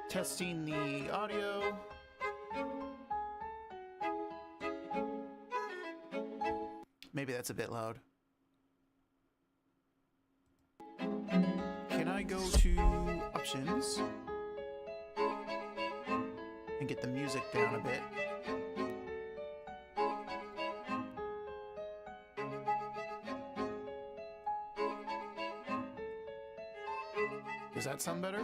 Testing the audio. Maybe that's a bit loud. Can I go to options and get the music down a bit? Does that sound better?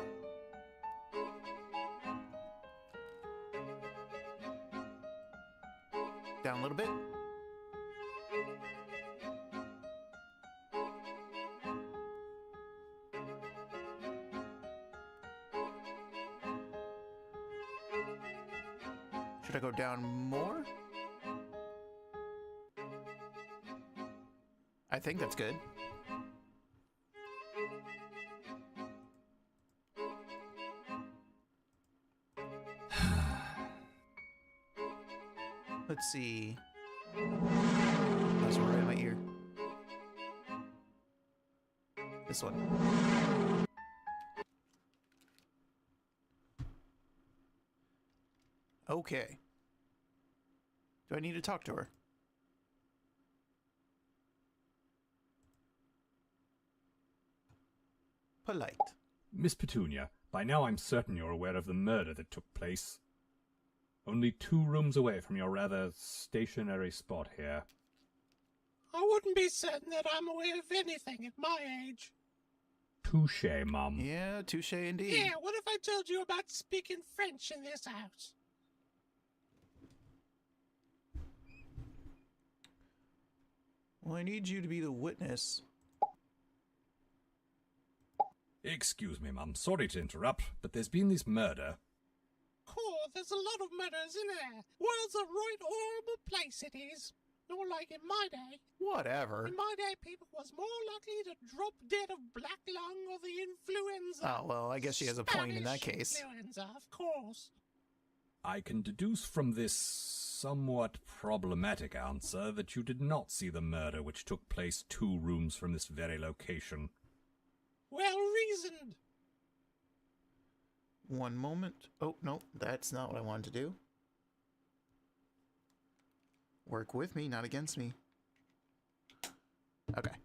Down a little bit. Should I go down more? I think that's good. Let's see. That's right in my ear. This one. Okay. Do I need to talk to her? Polite. Miss Petunia, by now I'm certain you're aware of the murder that took place. Only 2 rooms away from your rather stationary spot here. I wouldn't be certain that I'm aware of anything at my age. Touché, Mum. Yeah, touché indeed. Yeah, what if I told you about speaking French in this house? Well, I need you to be the witness. Excuse me, Mum. Sorry to interrupt, but there's been this murder. Cool, there's a lot of murders in there. World's a right horrible place it is. Not like in my day. Whatever. In my day, people was more likely to drop dead of black lung or the influenza. Oh, well, I guess she has a point in that case. Influenza, of course. I can deduce from this somewhat problematic answer that you did not see the murder which took place 2 rooms from this very location. Well reasoned. One moment. Oh, no, that's not what I wanted to do. Work with me, not against me. Okay.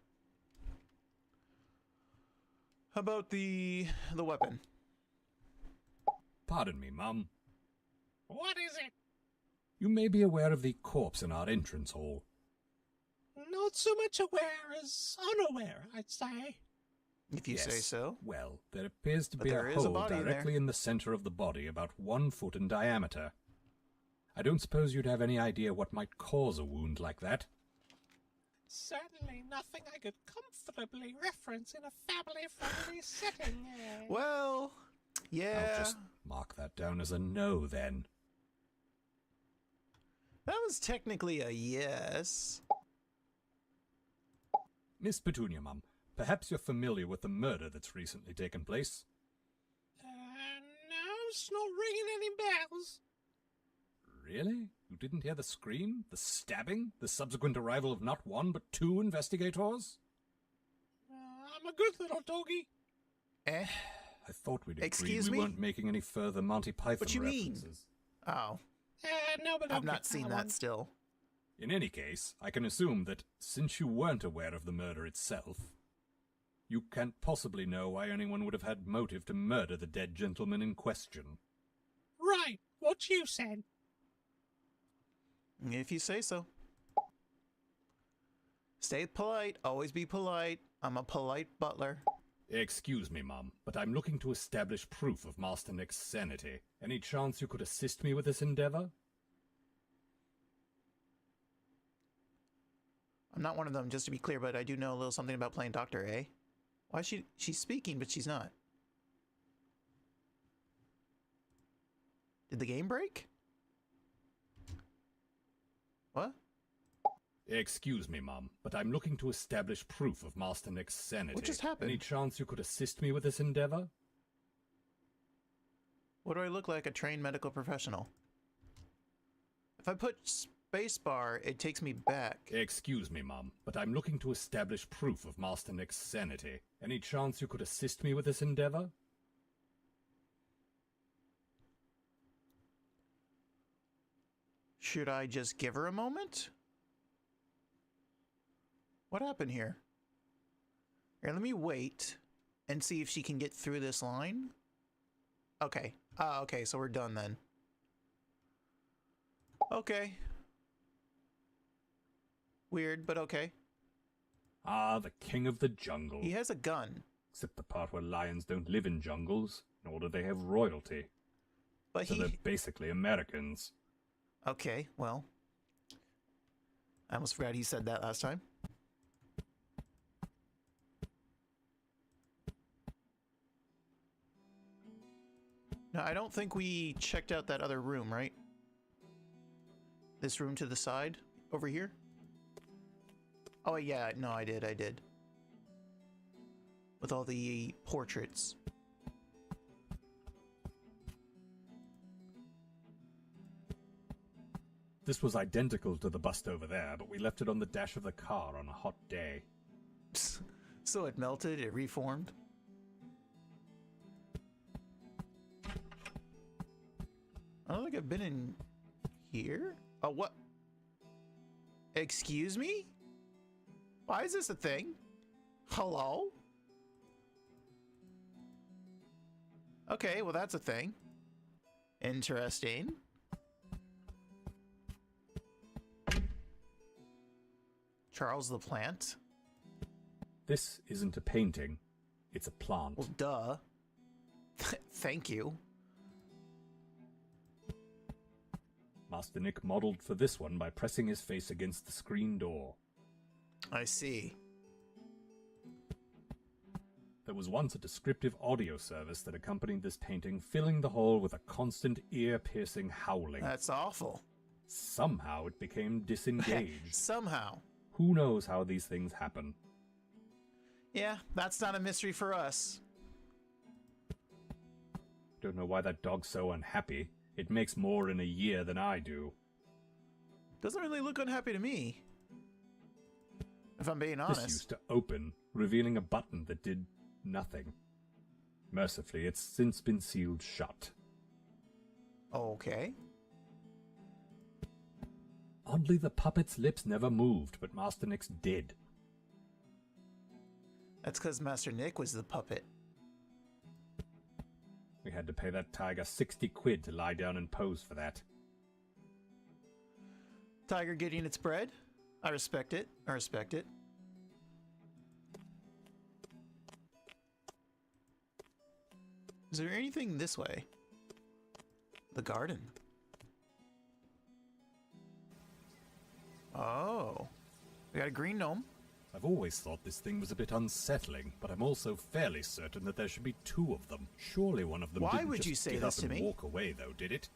How about the weapon? Pardon me, Mum. What is it? You may be aware of the corpse in our entrance hall. Not so much aware as unaware, I'd say. If you say so. Well, there appears to But be there a is a hole body directly there. in the center of the body, about 1 foot in diameter. I don't suppose you'd have any idea what might cause a wound like that. Certainly nothing I could comfortably reference in a family-friendly setting. Well, yeah. I'll just mark that down as a no, then. That was technically a yes. Miss Petunia, Mum, perhaps you're familiar with the murder that's recently taken place? No, it's not ringing any bells. Really? You didn't hear the scream, the stabbing, the subsequent arrival of not 1 but 2 investigators? I'm a good little doggy. Eh? I thought we'd agreed Excuse we me? weren't making any further Monty Python What you mean? references. Oh, No, but I've not seen that still. In any case, I can assume that, since you weren't aware of the murder itself, you can't possibly know why anyone would have had motive to murder the dead gentleman in question. Right, what you said. If you say so. Stay polite. Always be polite. I'm a polite butler. Excuse me, Mum, but I'm looking to establish proof of Master Nick's sanity. Any chance you could assist me with this endeavor? I'm not one of them, just to be clear, but I do know a little something about playing doctor, eh? Why she's speaking, but she's not. Did the game break? What? Excuse me, Mum, but I'm looking to establish proof of Master Nick's sanity. What just happened? Any chance you could assist me with this endeavor? What do I look like? A trained medical professional. If I put spacebar, it takes me back. Excuse me, Mum, but I'm looking to establish proof of Master Nick's sanity. Any chance you could assist me with this endeavor? Should I just give her a moment? What happened here? Here, let me wait and see if she can get through this line. Okay. Okay, so we're done then. Okay. Weird, but okay. Ah, the king of the jungle. He has a gun. Except the part where lions don't live in jungles, nor do they have royalty. But So they're basically Americans. Okay, well. I almost forgot he said that last time. No, I don't think we checked out that other room, right? This room to the side? Over here? Oh, yeah. No, I did. With all the portraits. This was identical to the bust over there, but we left it on the dash of the car on a hot day. So it melted, it reformed. I don't think I've been in here. Oh, what? Excuse me? Why is this a thing? Hello? Okay, well that's a thing. Interesting. Charles the Plant? This isn't a painting. It's a plant. Well, duh. Thank you. Master Nick modeled for this one by pressing his face against the screen door. I see. There was once a descriptive audio service that accompanied this painting, filling the hall with a constant ear-piercing howling. That's awful. Somehow it became disengaged. Somehow. Who knows how these things happen? Yeah, that's not a mystery for us. Don't know why that dog's so unhappy. It makes more in a year than I do. Doesn't really look unhappy to me. If I'm being honest. This used to open, revealing a button that did nothing. Mercifully, it's since been sealed shut. Okay. Oddly, the puppet's lips never moved, but Master Nick's did. That's because Master Nick was the puppet. We had to pay that tiger 60 quid to lie down and pose for that. Tiger getting its bread? I respect it. I respect it. Is there anything this way? The garden. Oh. We got a green gnome. I've always thought this thing was a bit unsettling, but I'm also fairly certain that there should be two of them. Surely one of them Why didn't would just you say get this up to and me? walk away, though, did it?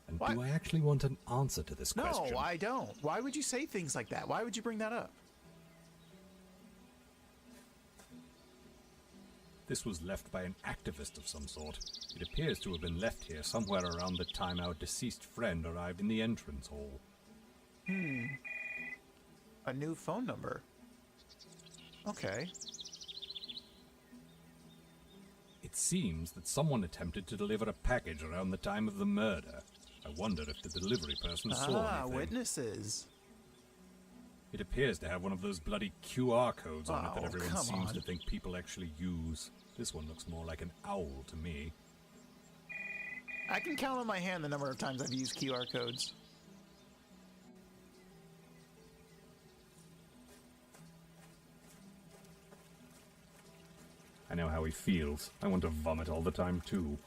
And Why? do I actually want an answer to this question? No, I don't. Why would you say things like that? Why would you bring that up? This was left by an activist of some sort. It appears to have been left here somewhere around the time our deceased friend arrived in the entrance hall. A new phone number. Okay. It seems that someone attempted to deliver a package around the time of the murder. I wonder if the delivery person saw anything. Witnesses. It appears to have one of those bloody QR codes on it that Oh, everyone come seems on. to think people actually use. This one looks more like an owl to me. I can count on my hand the number of times I've used QR codes. I know how he feels. I want to vomit all the time, too.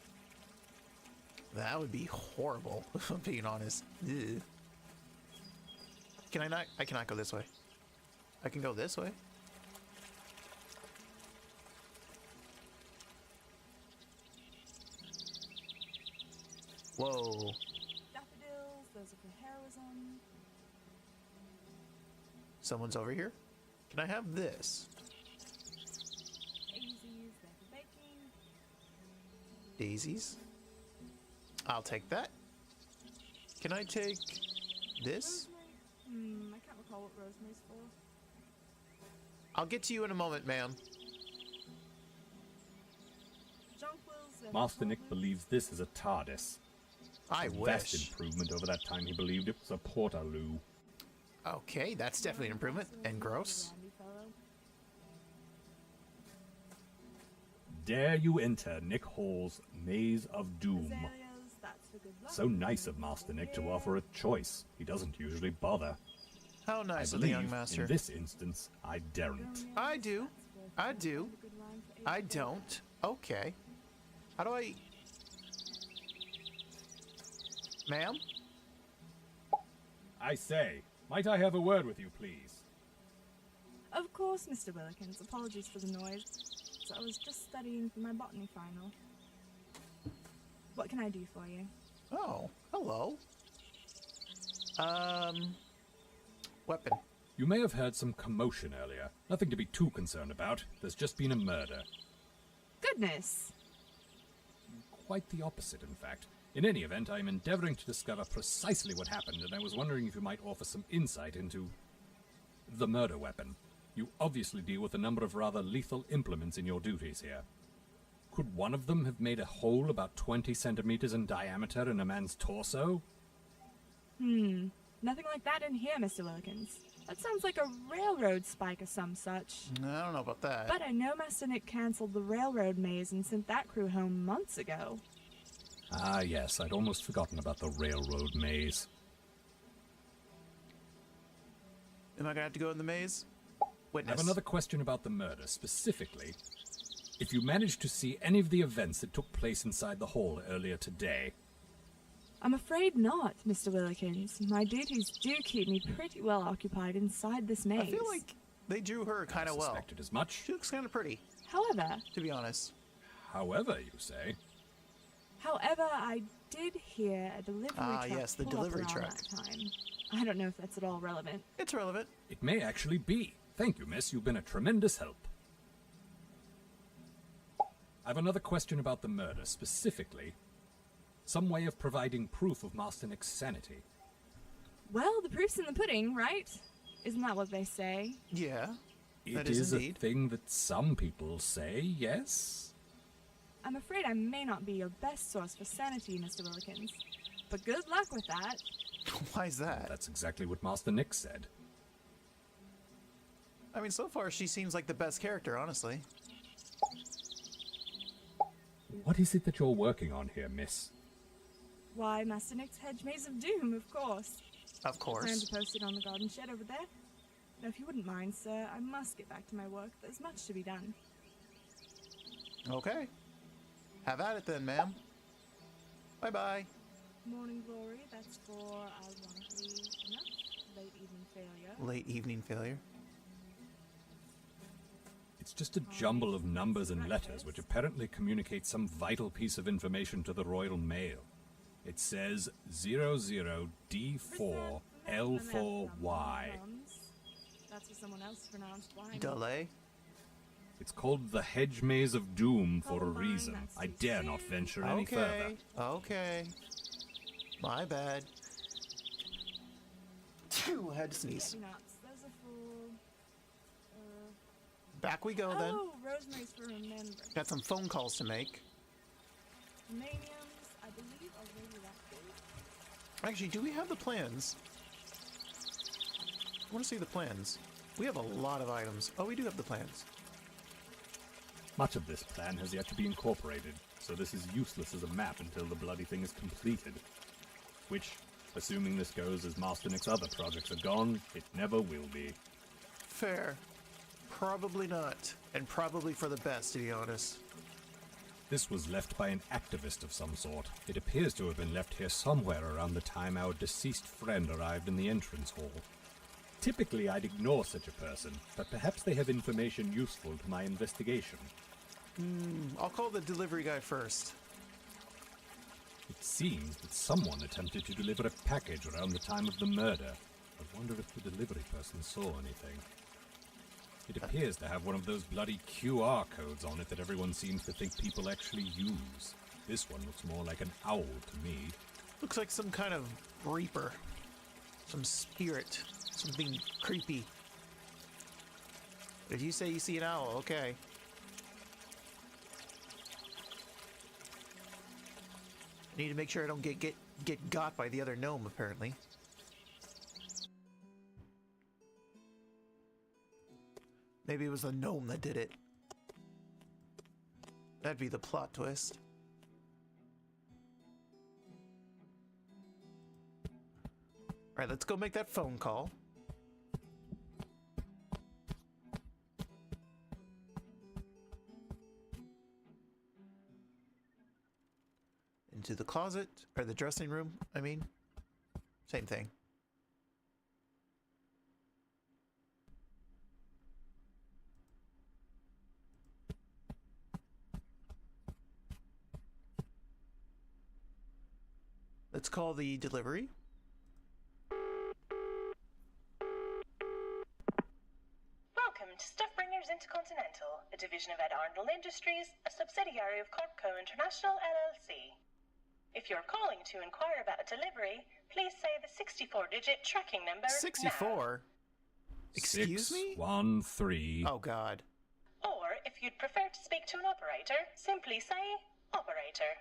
That would be horrible, if I'm being honest. Ugh. Can I not? I cannot go this way. I can go this way. Whoa. Daffodils, those are for heroism. someone's over here. Can I have this? Daisies, they're for baking. Daisies. I'll take that. Can I take this? Rosemary? I can't recall what rosemary's for. I'll get to you in a moment, ma'am. Jonquils, they're Master for Nick olives. believes this is a TARDIS. I A vast wish. improvement over that time he believed it was a Portaloo. Okay, that's definitely an improvement. And gross. Randy fellow. Dare you enter Nick Hall's Maze of Doom? Azaleas, that's for good luck. So nice of Master Nick to offer a choice. He doesn't usually bother. How I nice of the believe, young master. in this instance, I daren't. I do. That's for I good do. luck, a good line for I age don't. Okay. How do I... Ma'am? I say, might I have a word with you, please? Of course, Mr. Willikins. Apologies for the noise. So I was just studying for my botany final. What can I do for you? Oh, hello. Weapon. You may have heard some commotion earlier. Nothing to be too concerned about. There's just been a murder. Goodness! Quite the opposite, in fact. In any event, I am endeavoring to discover precisely what happened, and I was wondering if you might offer some insight into the murder weapon. You obviously deal with a number of rather lethal implements in your duties here. Could one of them have made a hole about 20 centimeters in diameter in a man's torso? Nothing like that in here, Mr. Willikins. That sounds like a railroad spike or some such. I don't know about that. But I know Master Nick cancelled the railroad maze and sent that crew home months ago. Ah, yes, I'd almost forgotten about the railroad maze. Am I gonna have to go in the maze? I Witness. have another question about the murder, specifically. If you managed to see any of the events that took place inside the hall earlier today. I'm afraid not, Mr. Willikins. My duties do keep me pretty well occupied inside this maze. I feel like they drew her kind I of well. suspected as much. She looks kind of pretty, However, to be honest. However, you say. I did hear a delivery Ah, truck yes, the pull up delivery around truck. that time. I don't know if that's at all relevant. It's relevant. It may actually be. Thank you, miss. You've been a tremendous help. I've another question about the murder, specifically. Some way of providing proof of Master Nick's sanity. Well, the proof's in the pudding, right? Isn't that what they say? Yeah. It That is is a indeed. thing that some people say, yes? I'm afraid I may not be your best source for sanity, Mr. Willikins. But good luck with that. Why is that? That's exactly what Master Nick said. I mean, so far she seems like the best character, honestly. What is it that you're working on here, miss? Why, Master Nick's Hedge Maze of Doom, of course. Of I plan course. to post it on the garden shed over there. Now, if you wouldn't mind, sir, I must get back to my work. There's much to be done. Okay. Have at it then, ma'am. Bye-bye. Morning Glory, that's for, ironically enough, late evening failure. Late evening failure. It's just a jumble of numbers and letters which apparently communicate some vital piece of information to the Royal Mail. It says 00D4L4Y. That's for someone else to pronounce wine. Delay. It's called the Hedge Maze of Doom for a Oh, fine, reason. that's I too dare not soon. venture any further. Okay. Okay. My bad. Phew, I had to sneeze. Get me nuts. Those are for, Back we go then. oh, Rosemary's for remembering. Got some phone calls to make. Maniums, I believe, are radioactive. Actually, do we have the plans? I want to see the plans. We have a lot of items. Oh, we do have the plans. Much of this plan has yet to be incorporated, so this is useless as a map until the bloody thing is completed. Which, assuming this goes as Master Nick's other projects are gone, it never will be. Fair. Probably not. And probably for the best, to be honest. This was left by an activist of some sort. It appears to have been left here somewhere around the time our deceased friend arrived in the entrance hall. Typically, I'd ignore such a person, but perhaps they have information useful to my investigation. I'll call the delivery guy first. It seems that someone attempted to deliver a package around the time of the murder. I wonder if the delivery person saw anything. It appears to have one of those bloody QR codes on it that everyone seems to think people actually use. This one looks more like an owl to me. Looks like some kind of reaper. Some spirit. Something creepy. If you say you see an owl, okay. I need to make sure I don't get got by the other gnome, apparently. Maybe it was the gnome that did it. That'd be the plot twist. Alright, let's go make that phone call. Into the closet, or the dressing room, I mean. Same thing. Let's call the delivery. Welcome to Stuff Bringers Intercontinental, a division of Ed Arnold Industries, a subsidiary of Corpco International LLC. If you're calling to inquire about a delivery, please say the 64-digit tracking number 64? Excuse me? 613. Oh god. now. Or, if you'd prefer to speak to an operator, simply say, operator.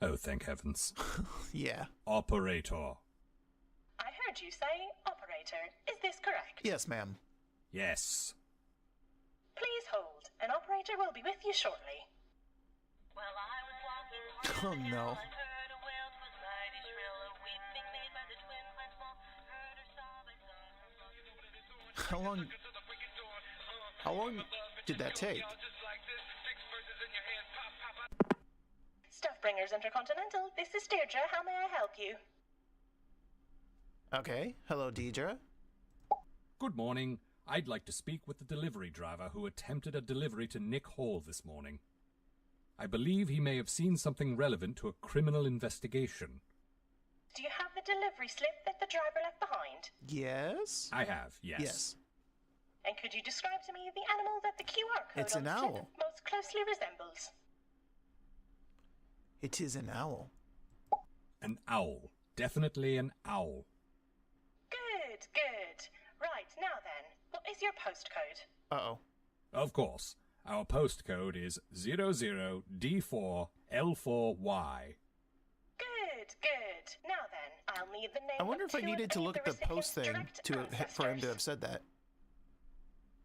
Oh, thank heavens. Yeah. Operator. I heard you say, operator. Is this correct? Yes, ma'am. Yes. Please hold. An operator will be with you shortly. Oh no. How long did that take? Stuff Bringers Intercontinental, this is Deirdre. How may I help you? Okay. Hello, Deidre. Good morning. I'd like to speak with the delivery driver who attempted a delivery to Nick Hall this morning. I believe he may have seen something relevant to a criminal investigation. Do you have the delivery slip that the driver left behind? Yes? I have, yes. Yes. And could you describe to me the animal that the QR code It's on an the slip owl. most closely resembles? It is an owl. An owl. Definitely an owl. Good, good. Right, now then, what is your postcode? Uh-oh. Of course. Our postcode is 00D4L4Y. Good, good. Now then, I'll need the name I wonder of if I two needed of to any look of at the recipient's post thing direct for him to ancestors. have said that.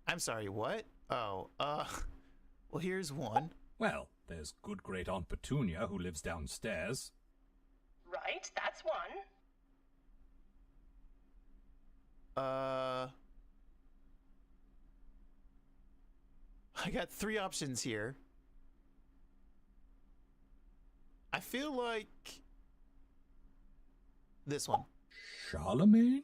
I'm sorry, what? Oh, well, here's one. Well, there's good great Aunt Petunia who lives downstairs. Right, that's one. I got 3 options here. I feel like this one. Charlemagne?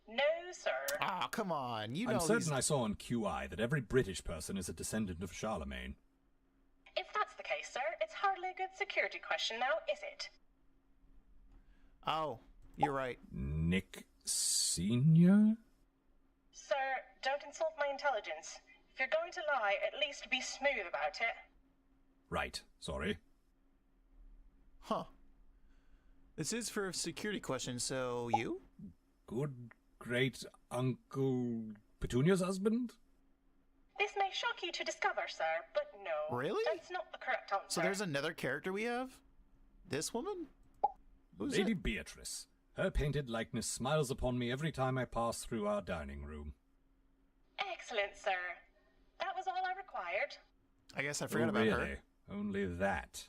No, sir. Ah, come on. You know I'm certain these... I saw on QI that every British person is a descendant of Charlemagne. If that's the case, sir, it's hardly a good security question now, is it? Oh, you're right. Nick Senior? Sir, don't insult my intelligence. If you're going to lie, at least be smooth about it. Right, sorry. Huh. This is for a security question, so you? Good great Uncle Petunia's husband? This may shock you to discover, sir, but no. Really? That's not the correct answer. So there's another character we have? This woman? Who's Lady it? Beatrice. Her painted likeness smiles upon me every time I pass through our dining room. Excellent, sir. That was all I required. I guess I forgot Oh, about really? her. Only that.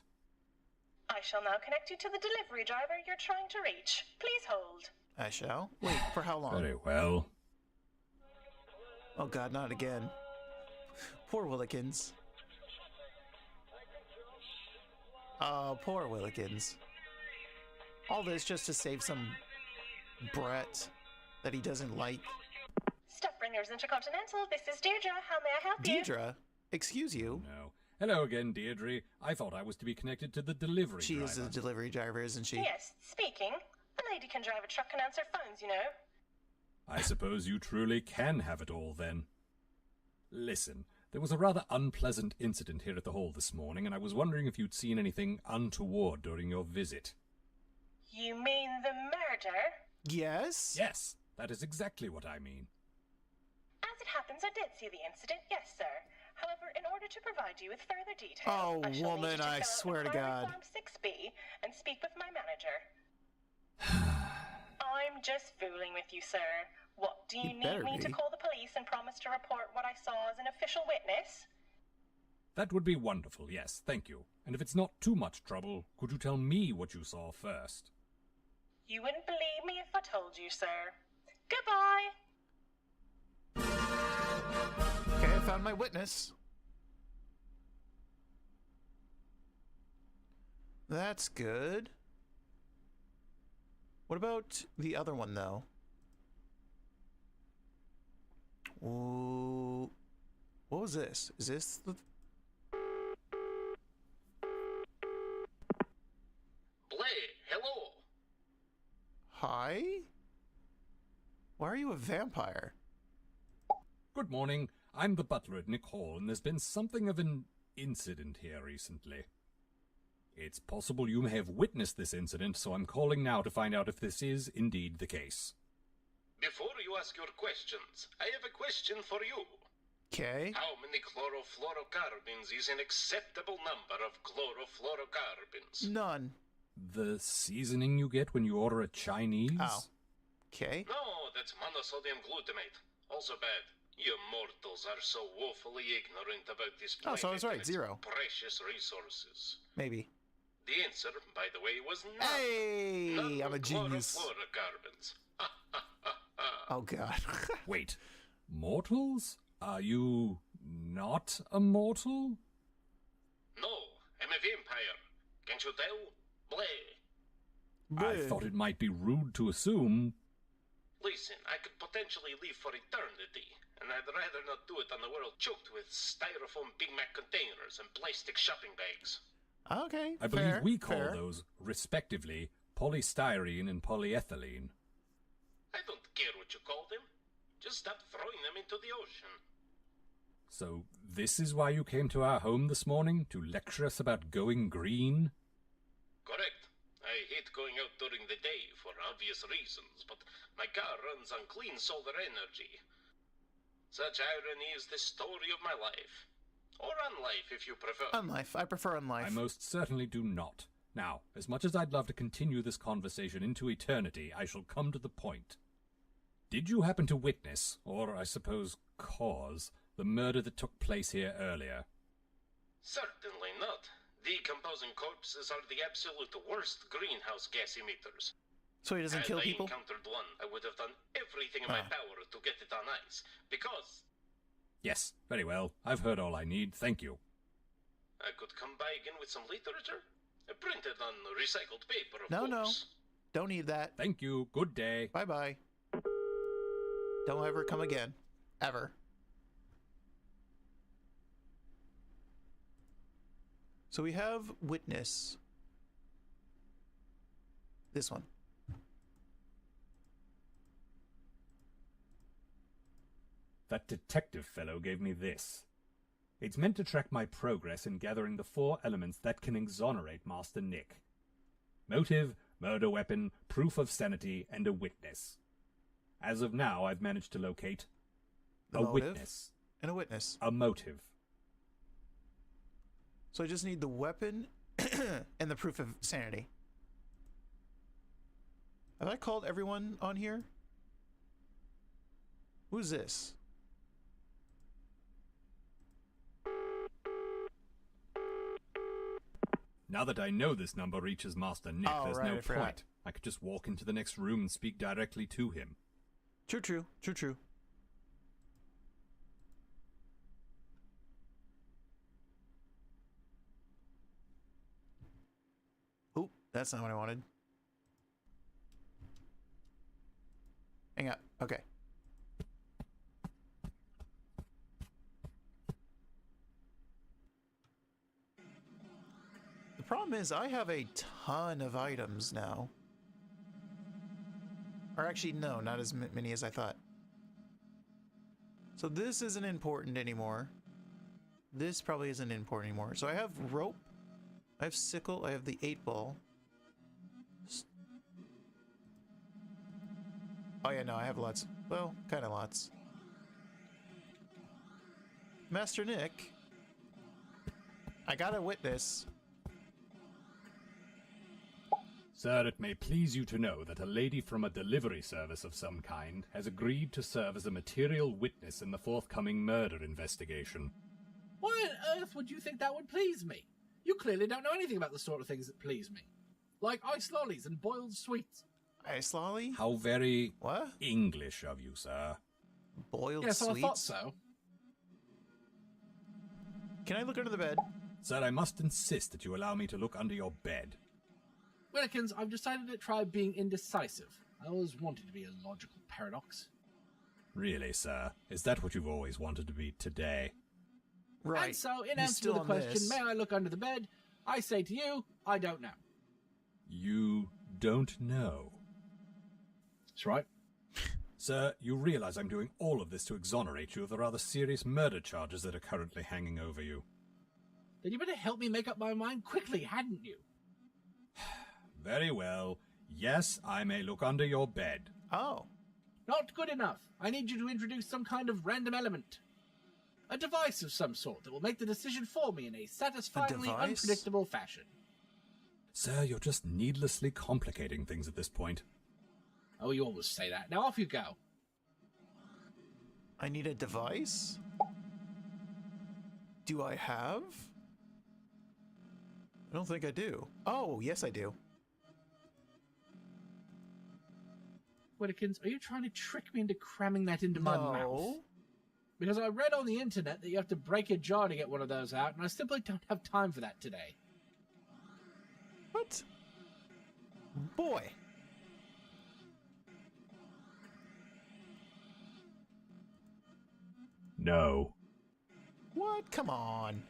I shall now connect you to the delivery driver you're trying to reach. Please hold. I shall. Wait, for how long? Very well. Oh god, not again. Poor Willikins. Oh, poor Willikins. All this just to save some Brat that he doesn't like. Stuff Bringers Intercontinental, this is Deirdre. How may I help you? Deidre, excuse you. No. Hello again, Deirdre. I thought I was to be connected to the delivery She driver. is the delivery driver, isn't she? Yes, speaking. A lady can drive a truck and answer phones, you know. I suppose you truly can have it all, then. Listen, there was a rather unpleasant incident here at the hall this morning, and I was wondering if you'd seen anything untoward during your visit. You mean the murder? Yes? Yes, that is exactly what I mean. As it happens, I did see the incident, yes, sir. However, in order to provide you with further details, Oh, I shall woman, need you to I fill out swear to Inquiry God. Form 6B and speak with my manager. I'm just fooling with you, sir. What, do you You need better me to be. call the police and promise to report what I saw as an official witness? That would be wonderful, yes, thank you. And if it's not too much trouble, could you tell me what you saw first? You wouldn't believe me if I told you, sir. Goodbye! Okay, I found my witness. That's good. What about the other one, though? Ooh. What was this? Is this the... Blay, hello. Hi? Why are you a vampire? Good morning. I'm the butler at Nick Hall, and there's been something of an incident here recently. It's possible you may have witnessed this incident, so I'm calling now to find out if this is indeed the case. Before you ask your questions, I have a question for you. Okay. How many chlorofluorocarbons is an acceptable number of chlorofluorocarbons? None. The seasoning you get when you order a Chinese? Oh. Okay. No, that's monosodium glutamate. Also bad. You mortals are so woefully ignorant about this Oh, planet so I was right, and its 0. precious resources. Maybe. The answer, by the way, was none. Hey! None I'm a of genius. chlorofluorocarbons. Oh, God. Wait, mortals? Are you not a mortal? No, I'm a vampire. Can't you tell? Blay. I thought it might be rude to assume. Listen, I could potentially live for eternity, and I'd rather not do it on a world choked with styrofoam Big Mac containers and plastic shopping bags. Okay, I believe fair, we call fair. those, respectively, polystyrene and polyethylene. I don't care what you call them. Just stop throwing them into the ocean. So this is why you came to our home this morning, to lecture us about going green? Correct. I hate going out during the day for obvious reasons, but my car runs on clean solar energy. Such irony is the story of my life. Or unlife, if you prefer. Unlife. I prefer unlife. I most certainly do not. Now, as much as I'd love to continue this conversation into eternity, I shall come to the point. Did you happen to witness, or I suppose cause, the murder that took place here earlier? Certainly not. Decomposing corpses are the absolute worst greenhouse gas emitters. So he doesn't Had kill I people? encountered one, I would have done everything in my power to get it on ice. Because Yes, very well. I've heard all I need, thank you. I could come by again with some literature. Printed on recycled paper, of No, no. course. Don't need that. Thank you, good day. Bye-bye. Don't ever come again. Ever. So we have witness. This one. That detective fellow gave me this. It's meant to track my progress in gathering the 4 elements that can exonerate Master Nick. Motive, murder weapon, proof of sanity, and a witness. As of now, I've managed to locate The a motive witness, and a witness. a motive. So I just need the weapon and the proof of sanity. Have I called everyone on here? Who's this? Now that I know this number reaches Master Nick, Oh, there's right, no I forgot. point. I could just walk into the next room and speak directly to him. True, true, true, true. Oop, that's not what I wanted. Hang on. Okay. The problem is I have a ton of items now. Or actually, no, not as many as I thought. So this isn't important anymore. This probably isn't important anymore. So I have rope, I have sickle, I have the 8-ball. Oh yeah, no, I have lots. Well, kind of lots. Master Nick, I got a witness. Sir, it may please you to know that a lady from a delivery service of some kind has agreed to serve as a material witness in the forthcoming murder investigation. Why on earth would you think that would please me? You clearly don't know anything about the sort of things that please me. Like ice lollies and boiled sweets. Ice lolly? How very What? English of you, sir. Boiled Yes, sweets? I thought so. Can I look under the bed? Sir, I must insist that you allow me to look under your bed. Willikins, I've decided to try being indecisive. I always wanted to be a logical paradox. Really, sir? Is that what you've always wanted to be today? Right. And so, in He's answer still to the on question, this. may I look under the bed? I say to you, I don't know. You don't know. That's right. Sir, you realize I'm doing all of this to exonerate you of the rather serious murder charges that are currently hanging over you. Then you better help me make up my mind quickly, hadn't you? Very well. Yes, I may look under your bed. Oh. Not good enough. I need you to introduce some kind of random element. A device of some sort that will make the decision for me in a satisfyingly device? unpredictable fashion. Sir, you're just needlessly complicating things at this point. Oh, you always say that. Now off you go. I need a device? Do I have? I don't think I do. Oh, yes I do. Willikins, are you trying to trick me into cramming that into my mouth? No. Because I read on the internet that you have to break a jar to get one of those out, and I simply don't have time for that today. What? Boy. No. What? Come on.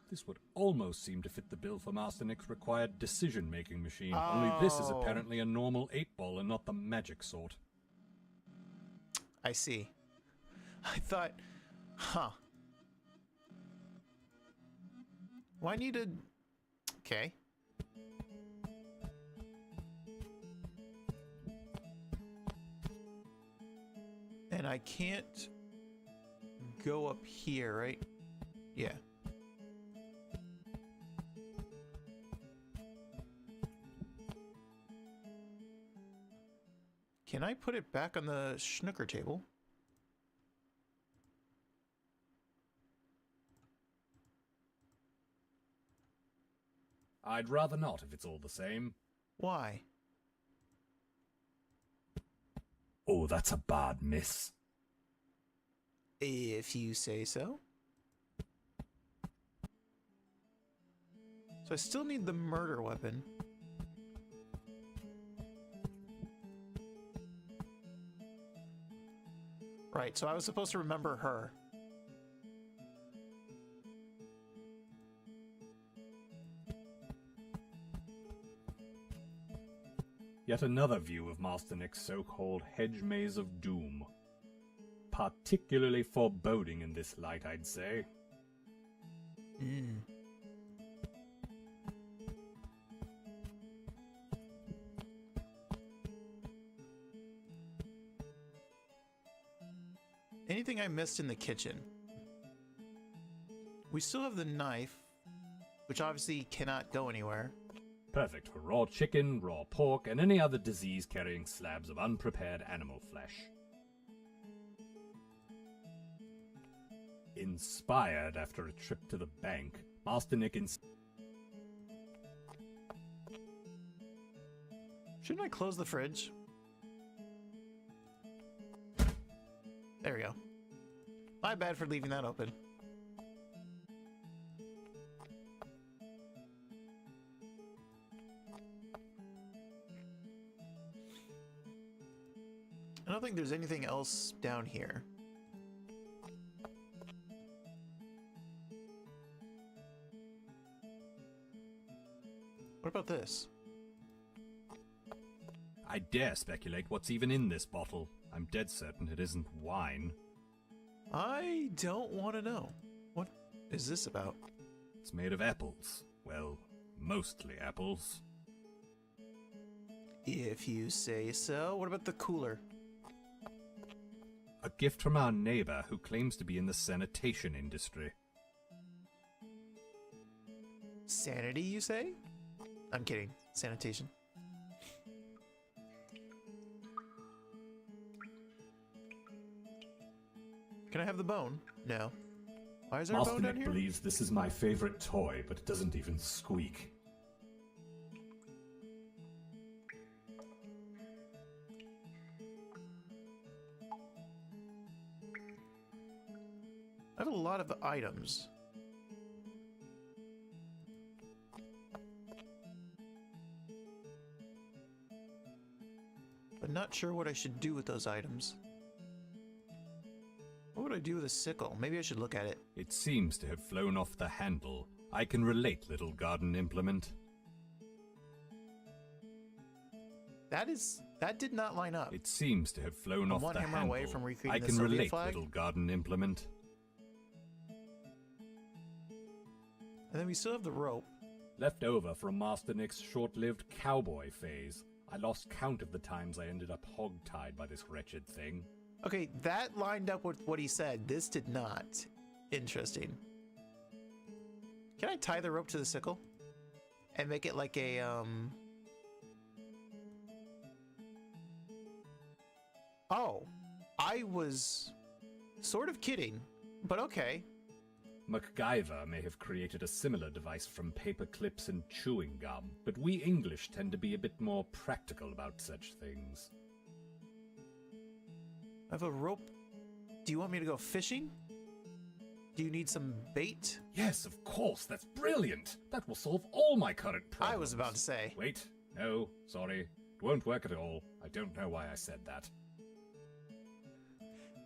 This would almost seem to fit the bill for Master Nick's required decision-making machine. Only this is Oh. apparently a normal 8-ball and not the magic sort. I see. I thought, huh. Why need a... Okay. And I can't go up here, right? Yeah. Can I put it back on the snooker table? I'd rather not, if it's all the same. Why? Oh, that's a bad miss. If you say so. So I still need the murder weapon. Right, so I was supposed to remember her. Yet another view of Master Nick's so-called hedge maze of doom. Particularly foreboding in this light, I'd say. Anything I missed in the kitchen? We still have the knife, which obviously cannot go anywhere. Perfect for raw chicken, raw pork, and any other disease-carrying slabs of unprepared animal flesh. Inspired after a trip to the bank, Master Nick Shouldn't I close the fridge? There we go. My bad for leaving that open. I don't think there's anything else down here. What about this? I dare speculate what's even in this bottle. I'm dead certain it isn't wine. I don't want to know. What is this about? It's made of apples. Well, mostly apples. If you say so. What about the cooler? A gift from our neighbor who claims to be in the sanitation industry. Sanity, you say? I'm kidding. Sanitation. Can I have the bone? No. Why is there a Master bone down Nick here? believes this is my favorite toy, but it doesn't even squeak. I have a lot of items. But not sure what I should do with those items. What would I do with a sickle? Maybe I should look at it. It seems to have flown off the handle. I can relate, little garden implement. That did not line up. It seems to have flown off one the hammer handle. away from recreating I the can Soviet relate, flag. little garden implement. And then we still have the rope. Left over from Master Nick's short-lived cowboy phase. I lost count of the times I ended up hog-tied by this wretched thing. Okay, that lined up with what he said. This did not. Interesting. Can I tie the rope to the sickle? And make it like a, Oh, I was sort of kidding, but okay. MacGyver may have created a similar device from paper clips and chewing gum, but we English tend to be a bit more practical about such things. I have a rope. Do you want me to go fishing? Do you need some bait? Yes, of course, that's brilliant! That will solve all my current problems. I was about to say. Wait, no, sorry. It won't work at all. I don't know why I said that.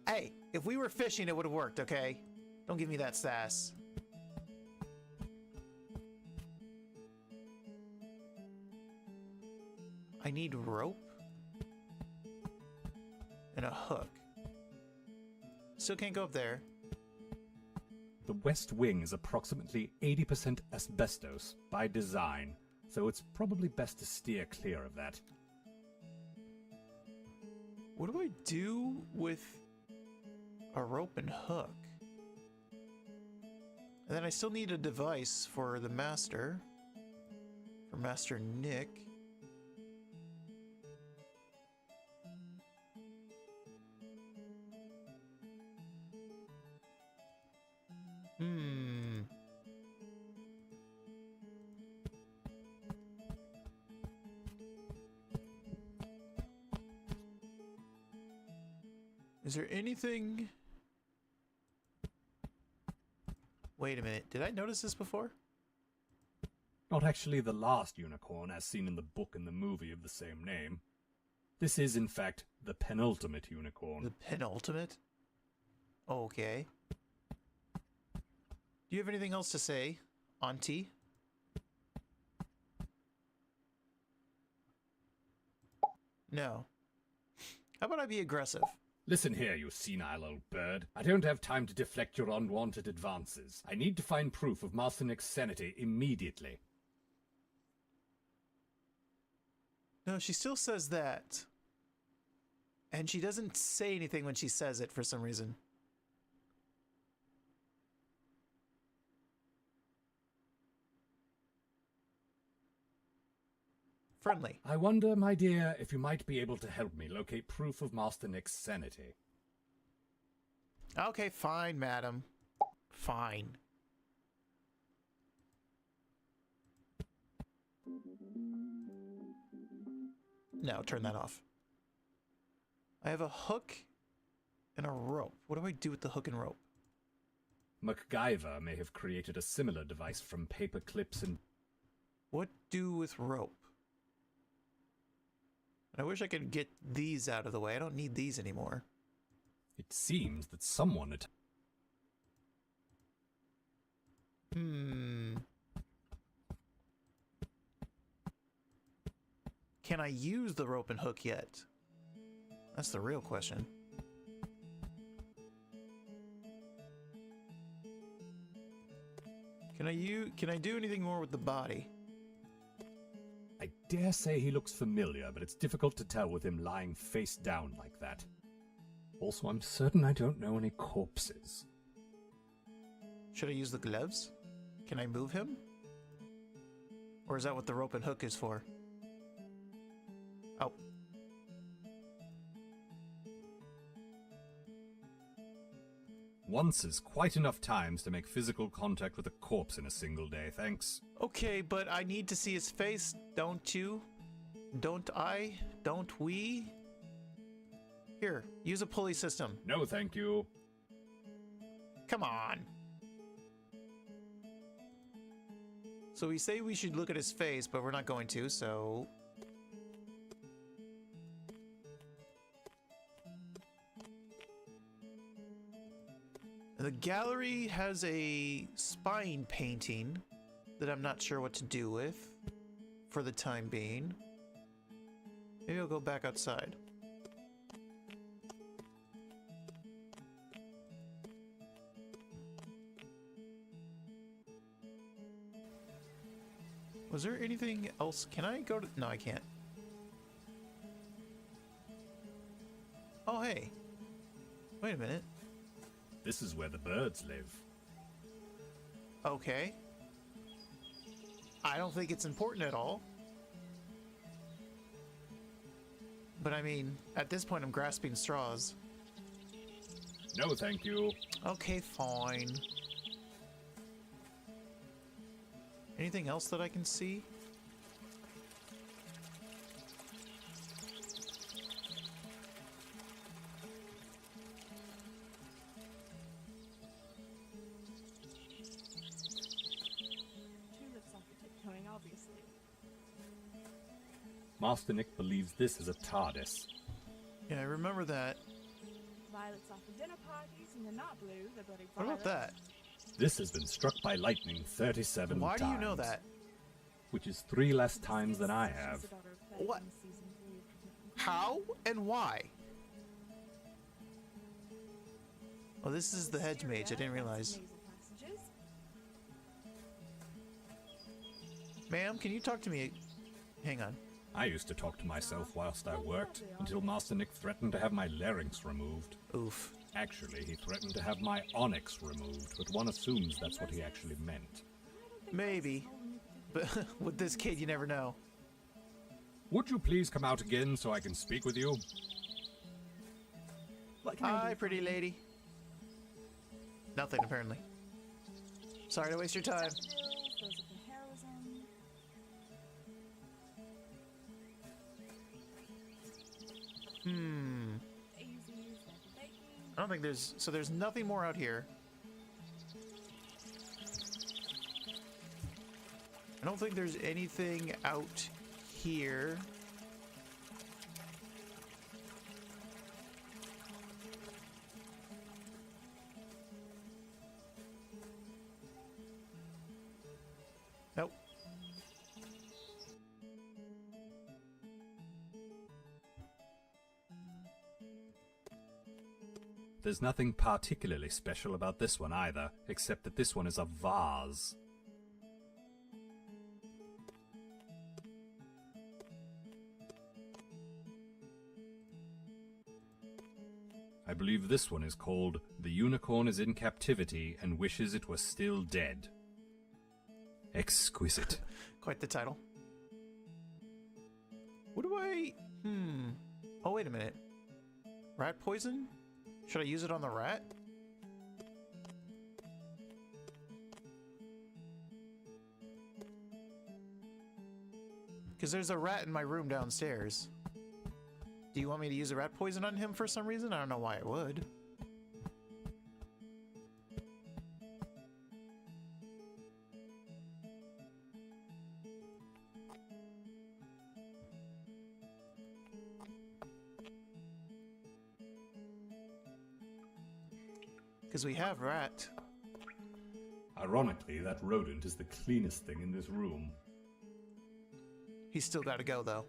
Hey, if we were fishing, it would have worked, okay? Don't give me that sass. I need rope and a hook. Still can't go up there. The West Wing is approximately 80% asbestos by design, so it's probably best to steer clear of that. What do I do with a rope and hook? And then I still need a device for the master. For Master Nick. Is there anything... Wait a minute, did I notice this before? Not actually the last unicorn as seen in the book and the movie of the same name. This is, in fact, the penultimate unicorn. The penultimate? Okay. Do you have anything else to say, Auntie? No. How about I be aggressive? Listen here, you senile old bird. I don't have time to deflect your unwanted advances. I need to find proof of Master Nick's sanity immediately. No, she still says that. And she doesn't say anything when she says it for some reason. Friendly. I wonder, my dear, if you might be able to help me locate proof of Master Nick's sanity. Okay, fine, madam. Fine. No, turn that off. I have a hook and a rope. What do I do with the hook and rope? MacGyver may have created a similar device from paper clips and... What do with rope? I wish I could get these out of the way. I don't need these anymore. It seems that someone had... can I use the rope and hook yet? That's the real question. Can I do anything more with the body? I dare say he looks familiar, but it's difficult to tell with him lying face down like that. Also, I'm certain I don't know any corpses. Should I use the gloves? Can I move him? Or is that what the rope and hook is for? Oh. Once is quite enough times to make physical contact with a corpse in a single day, thanks. Okay, but I need to see his face, don't you? Don't I? Don't we? Here, use a pulley system. No, thank you. Come on. So we say we should look at his face, but we're not going to, so... The gallery has a spine painting that I'm not sure what to do with for the time being. Maybe I'll go back outside. Was there anything else? Can I go to... No, I can't. Oh, hey. Wait a minute. This is where the birds live. Okay. I don't think it's important at all. But I mean, at this point I'm grasping straws. No, thank you. Okay, fine. Anything else that I can see? Tulips off the tiptoeing, obviously. Master Nick believes this is a TARDIS. Yeah, I remember that. Violets off the dinner parties, and they're not blue, they're bloody What violet. about that? This has been struck by lightning 37 Why times. do you know that? Which is 3 less times than I have. She's the daughter of Plague What? in season 3 of- How and why? Oh, this is the hedge mage. I didn't realize. Nasal passages. Ma'am, can you talk to me? Hang on. I used to talk to myself whilst I worked, until Master Nick threatened to have my larynx removed. Oof. Actually, he threatened to have my onyx removed, but one assumes that's what he actually meant. Maybe. But with this kid, you never know. Would you please come out again so I can speak with you? What can I do Hi, for pretty you? lady. Nothing, apparently. Sorry to waste your time. Bills, those are for heroism. Daisies, they're for baking. I don't think there's... So there's nothing more out here. I don't think there's anything out here. Nope. There's nothing particularly special about this one either, except that this one is a vase. I believe this one is called "The Unicorn is in Captivity and Wishes It Was Still Dead." Exquisite. Quite the title. What do I... Oh, wait a minute. Rat poison? Should I use it on the rat? Because there's a rat in my room downstairs. Do you want me to use a rat poison on him for some reason? I don't know why I would. Because we have rat. Ironically, that rodent is the cleanest thing in this room. He's still got to go, though.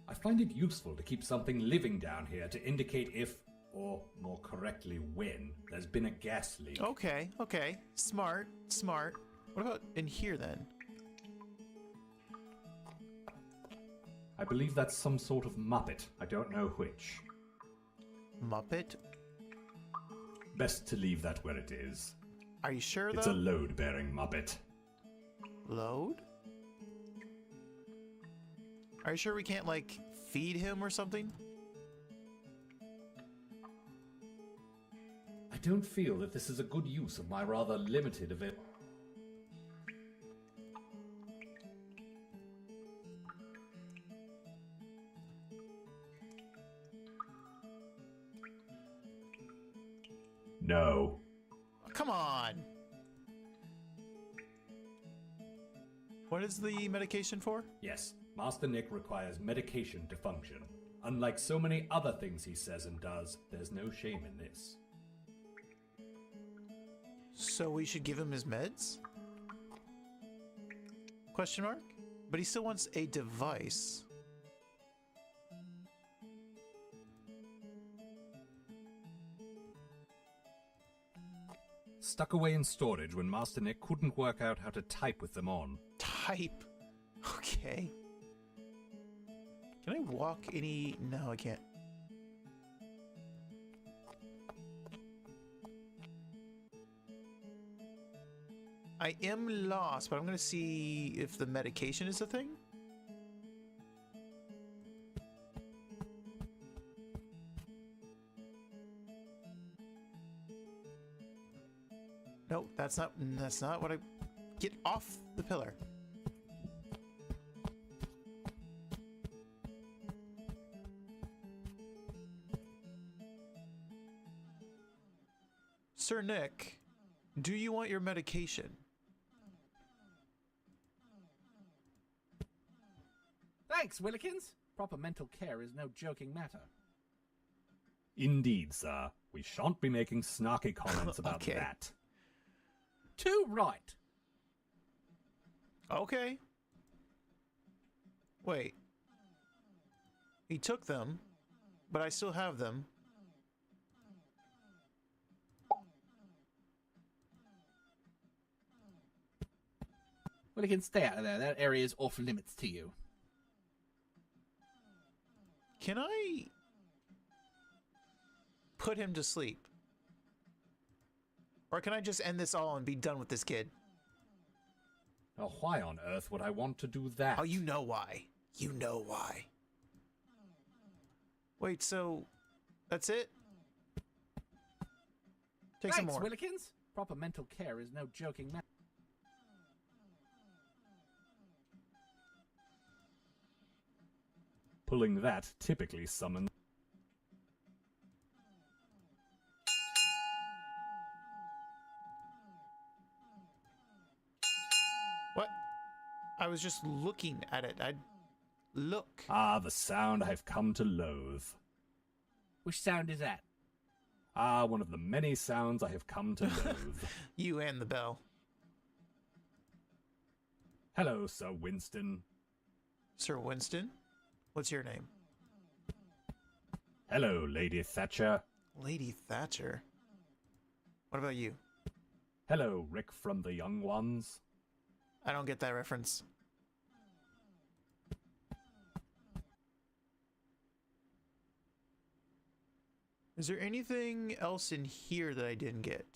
I find it useful to keep something living down here to indicate if, or more correctly when, there's been a gas leak. Okay, okay. Smart, smart. What about in here then? I believe that's some sort of Muppet. I don't know which. Muppet? Best to leave that where it is. Are you sure, It's though? a load-bearing Muppet. Load? Are you sure we can't, like, feed him or something? I don't feel that this is a good use of my rather limited avail. No. Come on! What is the medication for? Yes, Master Nick requires medication to function. Unlike so many other things he says and does, there's no shame in this. So we should give him his meds? Question mark? But he still wants a device. Stuck away in storage when Master Nick couldn't work out how to type with them on. Type. Okay. Can I walk any... No, I can't. I am lost, but I'm going to see if the medication is a thing. No, that's not what I... Get off the pillar. Sir Nick, do you want your medication? Thanks, Willikins. Proper mental care is no joking matter. Indeed, sir. We shan't be making snarky comments about Okay. that. Too right. Okay. Wait. He took them, but I still have them. Willikins, stay out of there. That area is off limits to you. Can I put him to sleep? Or can I just end this all and be done with this kid? Now, why on earth would I want to do that? Oh, you know why. You know why. Wait, so that's it? Take some Thanks, more. Willikins. Proper mental care is no joking matter. Pulling that typically summons... What? I was just looking at it. I'd look. Ah, the sound I've come to loathe. Which sound is that? Ah, one of the many sounds I have come to loathe. You and the bell. Hello, Sir Winston. Sir Winston? What's your name? Hello, Lady Thatcher. Lady Thatcher. What about you? Hello, Rick from the Young Ones. I don't get that reference. Is there anything else in here that I didn't get?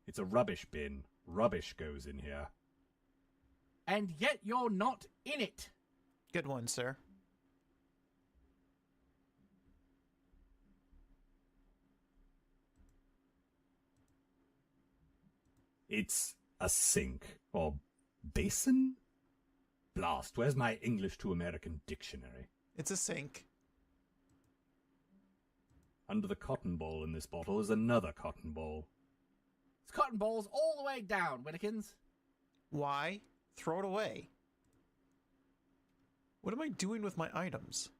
It's a rubbish bin. Rubbish goes in here. And yet you're not in it. Good one, sir. It's a sink. Or basin? Blast, where's my English to American dictionary? It's a sink. Under the cotton ball in this bottle is another cotton ball. It's cotton balls all the way down, Willikins. Why? Throw it away. What am I doing with my items?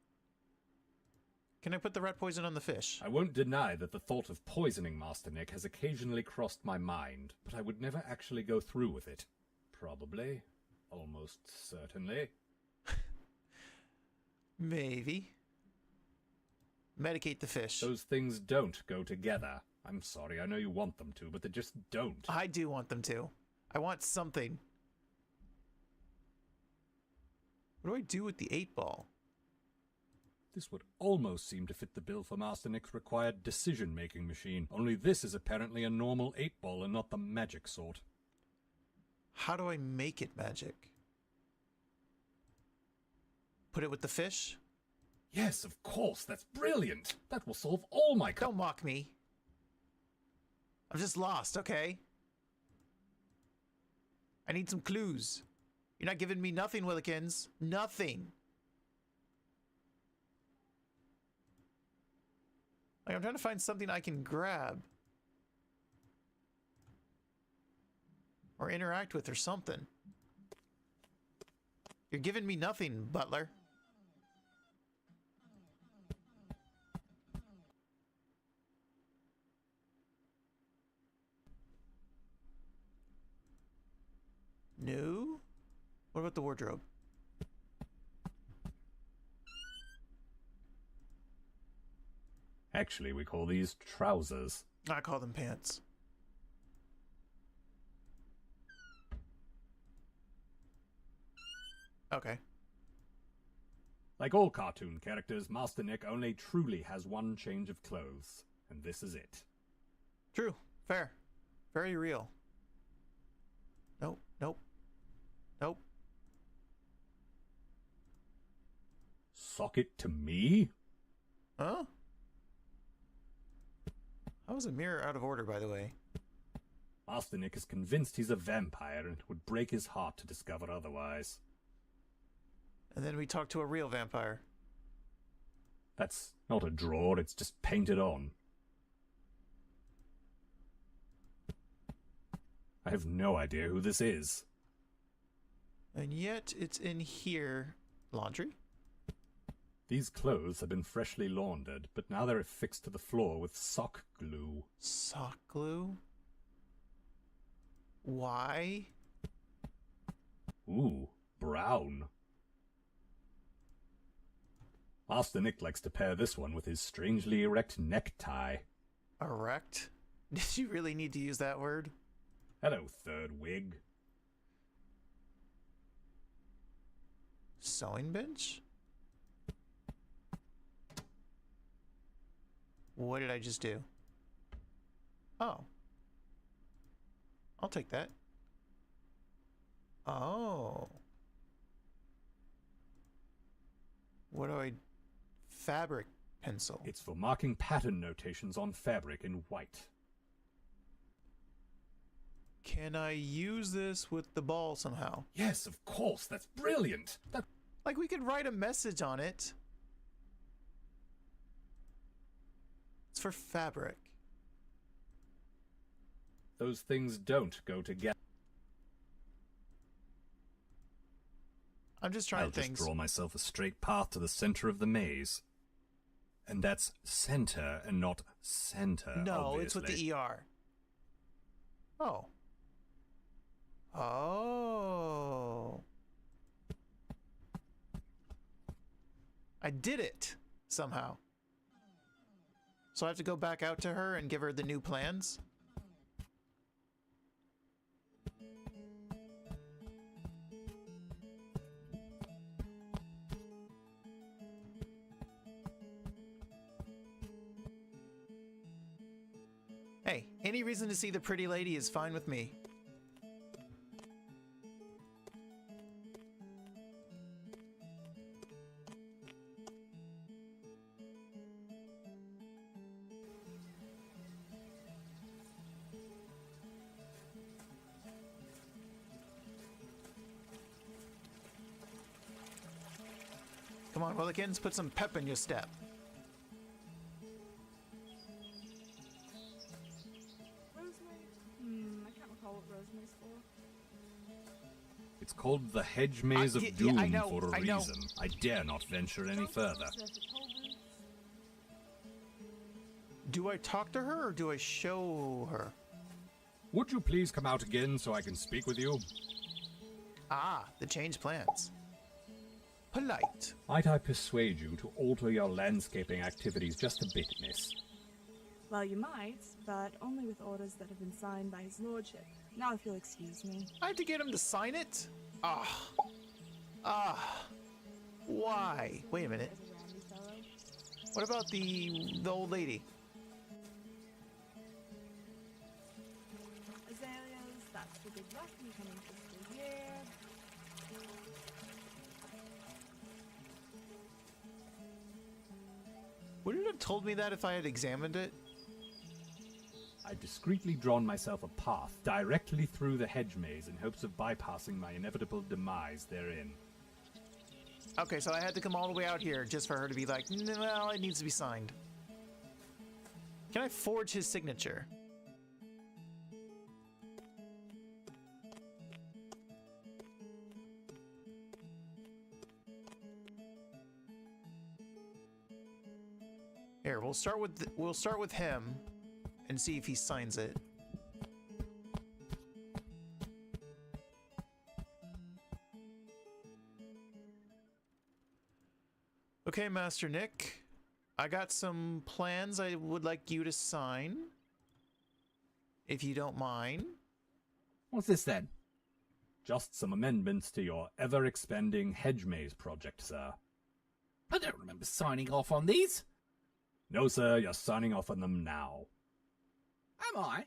Can I put the rat poison on the fish? I won't deny that the thought of poisoning Master Nick has occasionally crossed my mind, but I would never actually go through with it. Probably. Almost certainly. Maybe. Medicate the fish. Those things don't go together. I'm sorry, I know you want them to, but they just don't. I do want them to. I want something. What do I do with the 8-ball? This would almost seem to fit the bill for Master Nick's required decision-making machine, only this is apparently a normal 8-ball and not the magic sort. How do I make it magic? Put it with the fish? Yes, of course, that's brilliant! That will solve all my Don't mock me. I'm just lost, okay? I need some clues. You're not giving me nothing, Willikins. Nothing. Like, I'm trying to find something I can grab. Or interact with or something. You're giving me nothing, butler. No? What about the wardrobe? Actually, we call these trousers. I call them pants. Okay. Like all cartoon characters, Master Nick only truly has one change of clothes, and this is it. True. Fair. Very real. Nope. Nope. Nope. Sock it to me? Huh? How was a mirror out of order, by the way? Master Nick is convinced he's a vampire, and it would break his heart to discover otherwise. And then we talked to a real vampire. That's not a drawer, it's just painted on. I have no idea who this is. And yet it's in here. Laundry? These clothes have been freshly laundered, but now they're affixed to the floor with sock glue. Sock glue? Why? Ooh, brown. Master Nick likes to pair this one with his strangely erect necktie. Erect? Did you really need to use that word? Hello, third wig. Sewing bench? What did I just do? Oh. I'll take that. Oh. What do I... Fabric pencil. It's for marking pattern notations on fabric in white. Can I use this with the ball somehow? Yes, of course, that's brilliant! Like, we could write a message on it. It's for fabric. Those things don't go together. I'm just trying I'll things. just draw myself a straight path to the center of the maze. And that's center and not center, No, obviously. it's with the ER. Oh. Oh. I did it somehow. So I have to go back out to her and give her the new plans? Hey, any reason to see the pretty lady is fine with me. Come on, Willikins, put some pep in your step. Rosemary? I can't recall what rosemary's for. It's called the Hedge Maze of yeah, Doom I know, for a I know. reason. I dare not venture any further. Reserved for toll booths. Do I talk to her or do I show her? Would you please come out again so I can speak with you? Ah, the change plans. Polite. Might I persuade you to alter your landscaping activities just a bit, miss? Well, you might, but only with orders that have been signed by his lordship. Now, if you'll excuse me. I had to get him to sign it? Why? Wait a minute. There's a randy fellow. What about the old lady? Azaleas, that's the big lucky coming fiscal year. Would it have told me that if I had examined it? I'd discreetly drawn myself a path directly through the hedge maze in hopes of bypassing my inevitable demise therein. Okay, so I had to come all the way out here just for her to be like, well, it needs to be signed. Can I forge his signature? Here, we'll start with him and see if he signs it. Okay, Master Nick, I got some plans I would like you to sign, if you don't mind. What's this then? Just some amendments to your ever-expanding hedge maze project, sir. I don't remember signing off on these. No, sir, you're signing off on them now. Am I?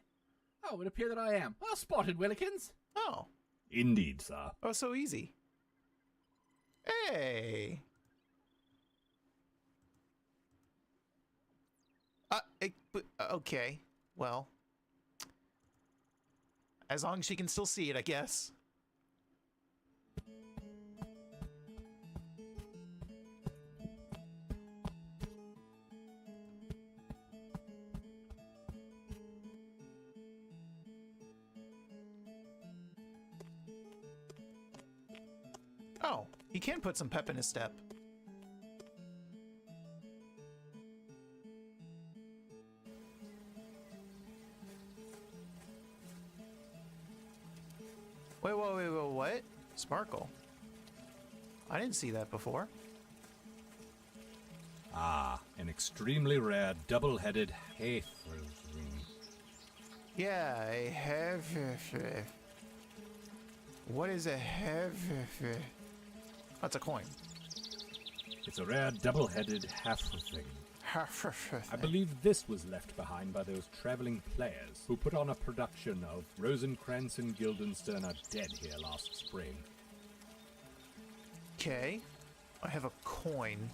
Oh, it would appear that I am. Well spotted, Willikins. Oh, Indeed, sir. oh, so easy. Hey. Okay, well, as long as she can still see it, I guess. Oh, he can put some pep in his step. Wait, what? Sparkle. I didn't see that before. Ah, an extremely rare double-headed hayth. Yeah, a have. What is a have? That's a coin. It's a rare double-headed half-thing. I believe this was left behind by those traveling players who put on a production of Rosencrantz and Guildenstern Are Dead here last spring. Okay, I have a coin.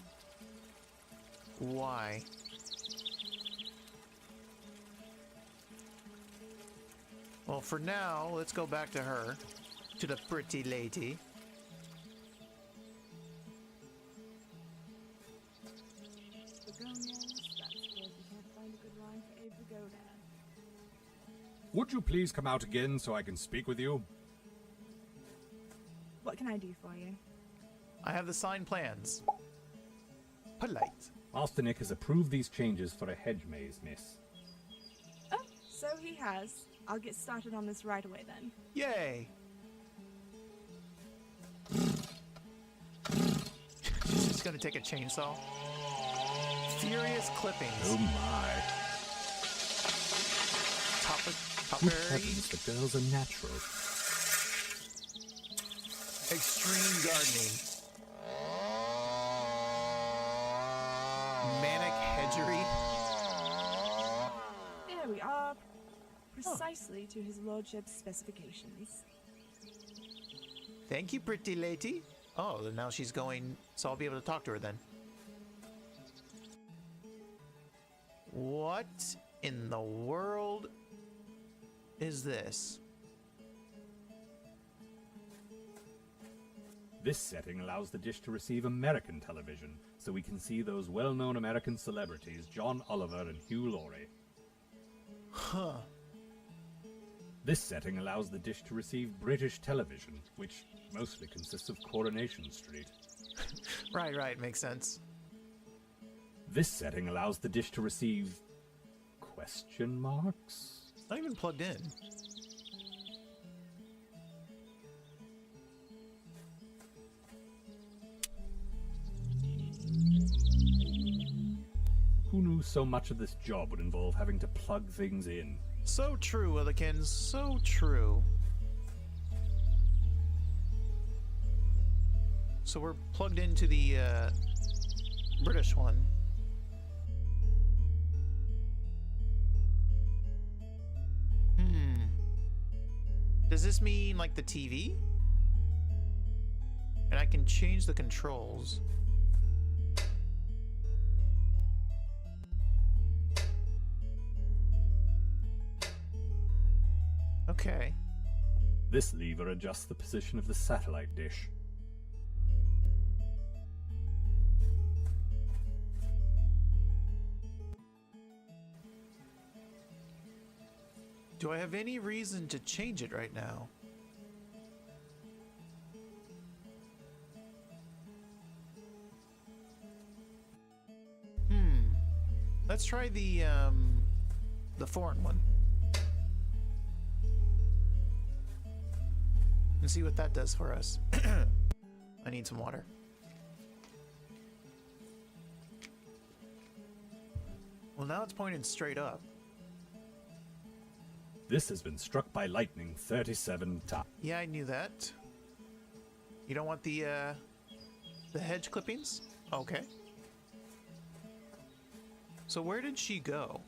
Why? Well, for now, let's go back to her, to the pretty lady. Begonias, that's because we can't find a good rhyme for a pagoda. Would you please come out again so I can speak with you? What can I do for you? I have the signed plans. Polite. Master Nick has approved these changes for a hedge maze, miss. Oh, so he has. I'll get started on this right away then. Yay! She's just gonna take a chainsaw. Furious clippings. Oh my. Good heavens, the girls are natural. Extreme gardening. Manic hedgery. There we are. Precisely to his lordship's specifications. Thank you, pretty lady. Oh, then now she's going, so I'll be able to talk to her then. What in the world is this? This setting allows the dish to receive American television, so we can see those well-known American celebrities, John Oliver and Hugh Laurie. Huh. This setting allows the dish to receive British television, which mostly consists of Coronation Street. Right, makes sense. This setting allows the dish to receive Question marks? It's not even plugged in. Who knew so much of this job would involve having to plug things in? So true, Willikins. So true. So we're plugged into the British one. Does this mean like the TV? And I can change the controls. Okay. This lever adjusts the position of the satellite dish. Do I have any reason to change it right now? Let's try the foreign one. And see what that does for us. I need some water. Well, now it's pointed straight up. This has been struck by lightning 37 times. Yeah, I knew that. You don't want the hedge clippings? Okay. So where did she go?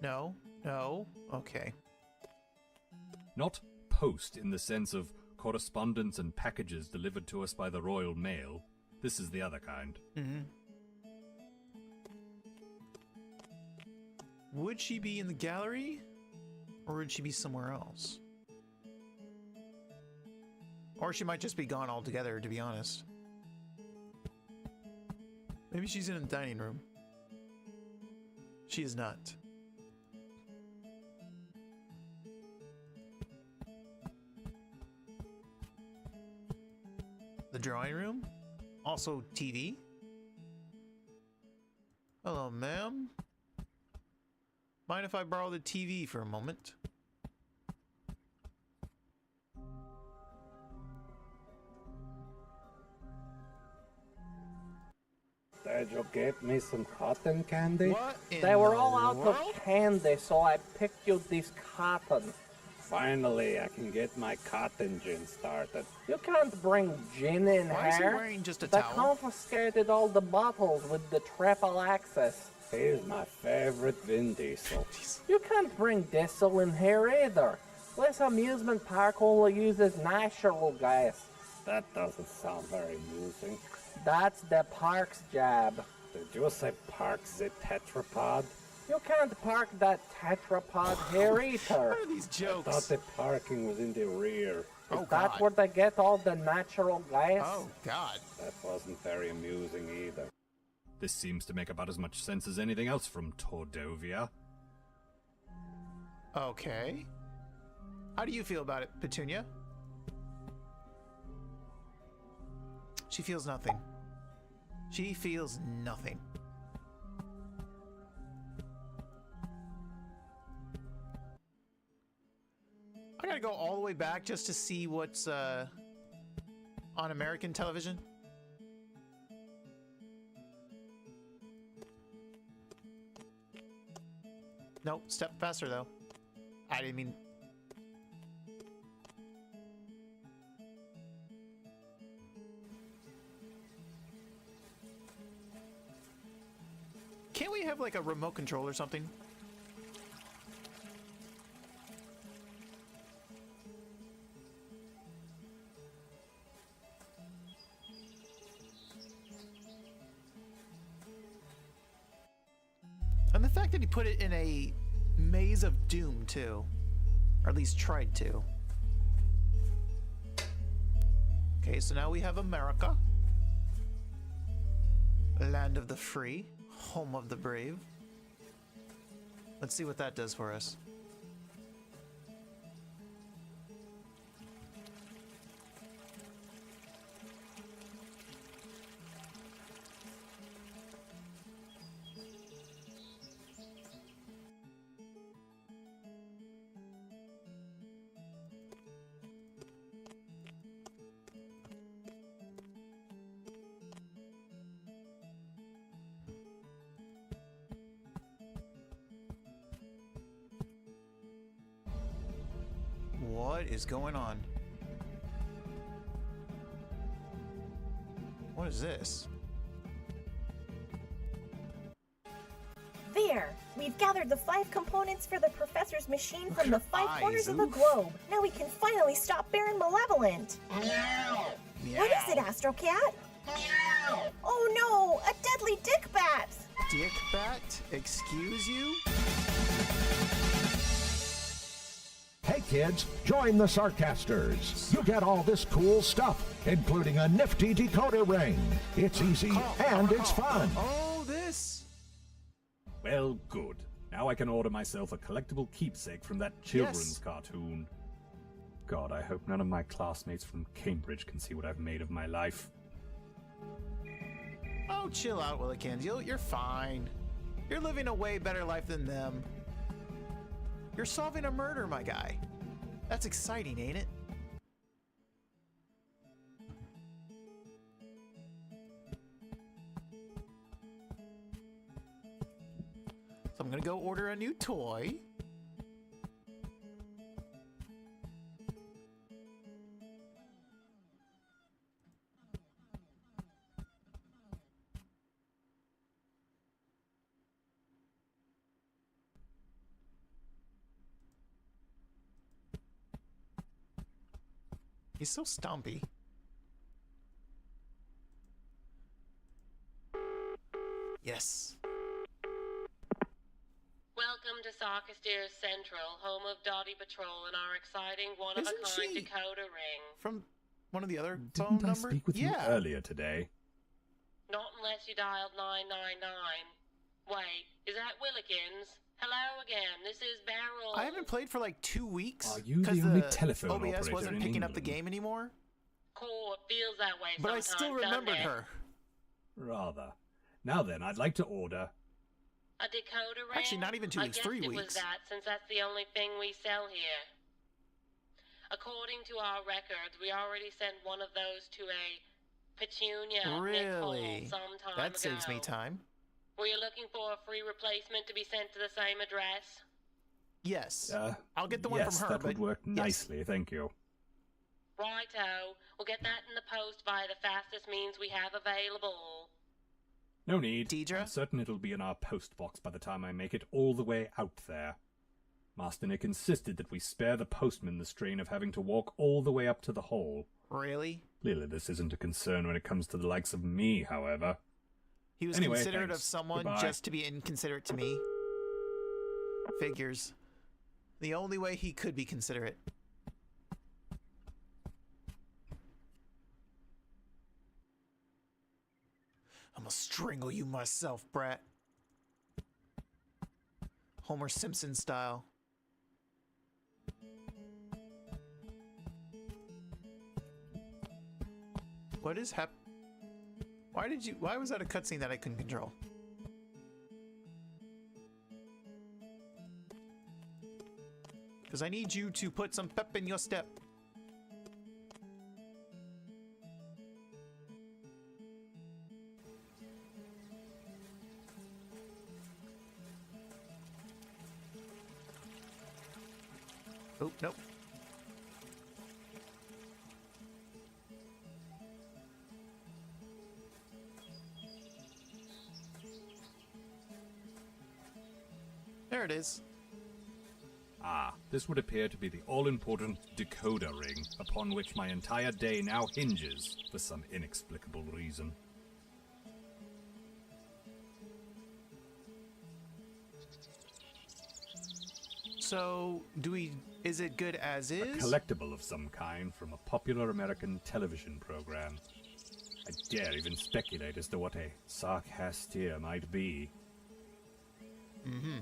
No, no, okay. Not post in the sense of correspondence and packages delivered to us by the Royal Mail. This is the other kind. Would she be in the gallery? Or would she be somewhere else? Or she might just be gone altogether, to be honest. Maybe she's in the dining room. She is not. The drawing room? Also TV? Hello, ma'am. Mind if I borrow the TV for a moment? Did you get me some cotton candy? What in They were the all out world? of candy, so I picked you this cotton. Finally, I can get my cotton gin started. You can't bring gin in Why is he here. wearing just a They towel? confiscated all the bottles with the triple access. He's my favorite Vin Diesel. You can't bring diesel in here either. This amusement park only uses natural gas. That doesn't sound very amusing. That's the park's job. Did you say park the tetrapod? You can't park that tetrapod here either. What are these I thought jokes? the parking was in the rear. Oh, Is that God. where they get all the natural gas? Oh, God. That wasn't very amusing either. This seems to make about as much sense as anything else from Tordovia. Okay. How do you feel about it, Petunia? She feels nothing. She feels nothing. I gotta go all the way back just to see what's on American television. Nope, step faster though. I didn't mean... Can't we have like a remote control or something? And the fact that he put it in a maze of doom too. Or at least tried to. Okay, so now we have America. Land of the free, home of the brave. Let's see what that does for us. What is going on? What is this? There! We've gathered the 5 components for the professor's machine from the 5 eyes, corners of the oof. globe. Now we can finally stop Baron Malevolent. Meow. What is it, Astrocat? Oh no! A deadly dick bat! Dick bat? Excuse you? Hey kids, join the Sarcasters. You get all this cool stuff, including a nifty decoder ring. It's easy and it's fun. Oh, this. Well, good. Now I can order myself a collectible keepsake from that children's cartoon. God, I hope none of my classmates from Cambridge can see what I've made of my life. Oh, chill out, Willikins. You're fine. You're living a way better life than them. You're solving a murder, my guy. That's exciting, ain't it? So I'm gonna go order a new toy. He's so stompy. Yes. Welcome to Sarcasters Central, home of Dottie Patrol and our exciting one-of-a-kind Isn't she decoder ring. from one of the other phone Didn't I numbers? speak with you earlier today? Not unless you dialed 999. Wait, is that Willikins? Hello again, this is Beryl. I haven't played for like 2 weeks. Are you the 'cause only telephone OBS operator wasn't in picking up the England? game anymore. Cool, it feels that way But I sometimes, still doesn't remembered it? her. Rather. Now then, I'd like to order... A decoder ring? Actually, not even 2 weeks, I 3 guessed it was weeks. that, since that's the only thing we sell here. According to our records, we already sent one of those to a Petunia Really? Nicole some time That ago. saves me time. Were you looking for a free replacement to be sent to the same address? Yes. I'll get the one yes, from her, that would but work yes. nicely, thank you. Righto. We'll get that in the post via the fastest means we have available. No need. Deidre? I'm certain it'll be in our post box by the time I make it all the way out there. Master Nick insisted that we spare the postman the strain of having to walk all the way up to the hole. Really? Clearly this isn't a concern when it comes to the likes of me, however. He was Anyway, considerate thanks. of someone Goodbye. just to be inconsiderate to me. Figures. The only way he could be considerate. I'm gonna strangle you myself, Brat. Homer Simpson style. What is why was that a cutscene that I couldn't control? Because I need you to put some pep in your step. Oh, nope. There it is. Ah, this would appear to be the all-important decoder ring upon which my entire day now hinges for some inexplicable reason. So, is it good as A is? collectible of some kind from a popular American television program. I dare even speculate as to what a sarcastier might be. Mm-hmm.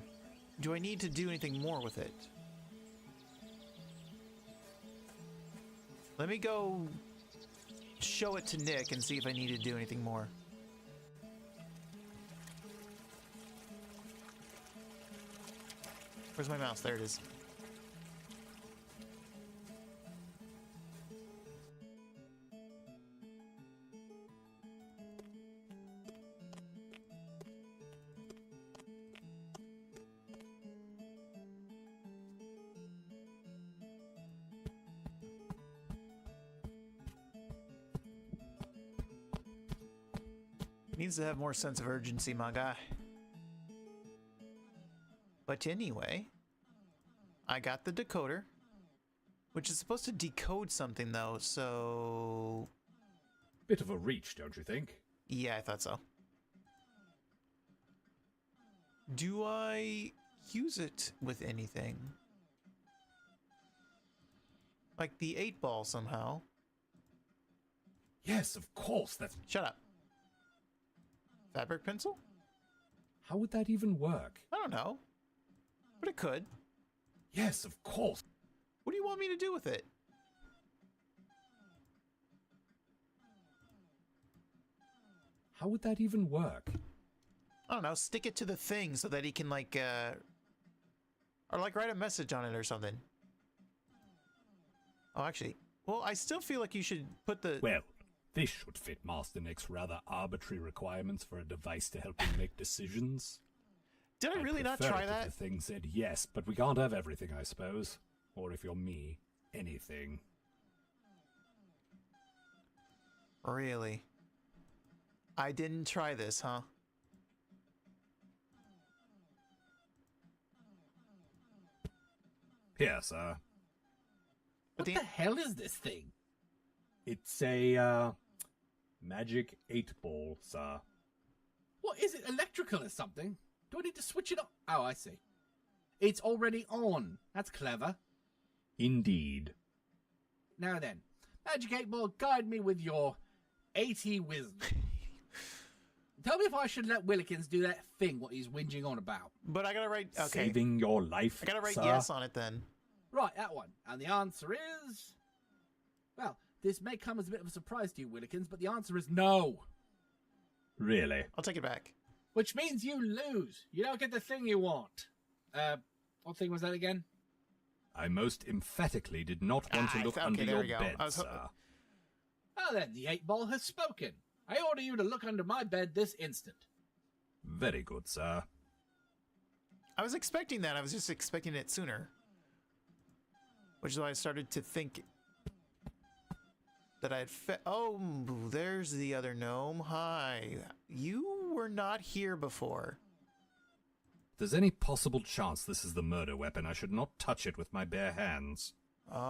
Do I need to do anything more with it? Let me go show it to Nick and see if I need to do anything more. Where's my mouse? There it is. Needs to have more sense of urgency, my guy. But anyway, I got the decoder, which is supposed to decode something though, so... Bit of a reach, don't you think? Yeah, I thought so. Do I use it with anything? Like the 8-ball somehow? Yes, of course, that's... Shut up. Fabric pencil? How would that even work? I don't know. But it could. Yes, of course. What do you want me to do with it? How would that even work? I don't know. Stick it to the thing so that he can like, or like write a message on it or something. Oh, actually, well, I still feel like you should put the... Well, this should fit Master Nick's rather arbitrary requirements for a device to help him make decisions. Did I really not prefer try it if that? The thing said yes, but we can't have everything, I suppose. Or if you're me, anything. Really? I didn't try this, huh? Here, sir. What the hell is this thing? It's a, magic 8-ball, sir. What is it, electrical or something? Do I need to switch it on? Oh, I see. It's already on. That's clever. Indeed. Now then, Magic 8-Ball, guide me with your 80 wisdom. Tell me if I should let Willikins do that thing what he's whinging on about. But I gotta write... Okay. Saving your life, I gotta write sir. yes on it then. Right, that one. And the answer is... Well, this may come as a bit of a surprise to you, Willikins, but the answer is no. Really? I'll take it back. Which means you lose. You don't get the thing you want. What thing was that again? I most emphatically did not want to look under your bed, sir. Ah, then, the 8-Ball has spoken. I order you to look under my bed this instant. Very good, sir. I was expecting that. I was just expecting it sooner. Which is why I started to think that I had oh, there's the other gnome. Hi. You were not here before. If there's any possible chance this is the murder weapon, I should not touch it with my bare hands. Okay.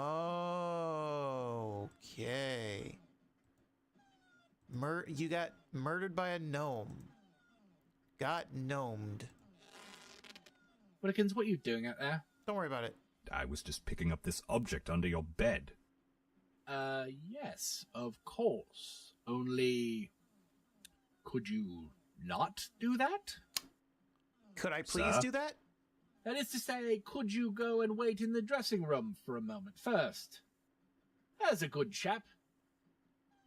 You got murdered by a gnome. Got gnomed. Willikins, what are you doing out there? Don't worry about it. I was just picking up this object under your bed. Yes, of course. Only... Could you not do that? Could I please do that? That is to say, could you go and wait in the dressing room for a moment first? As a good chap.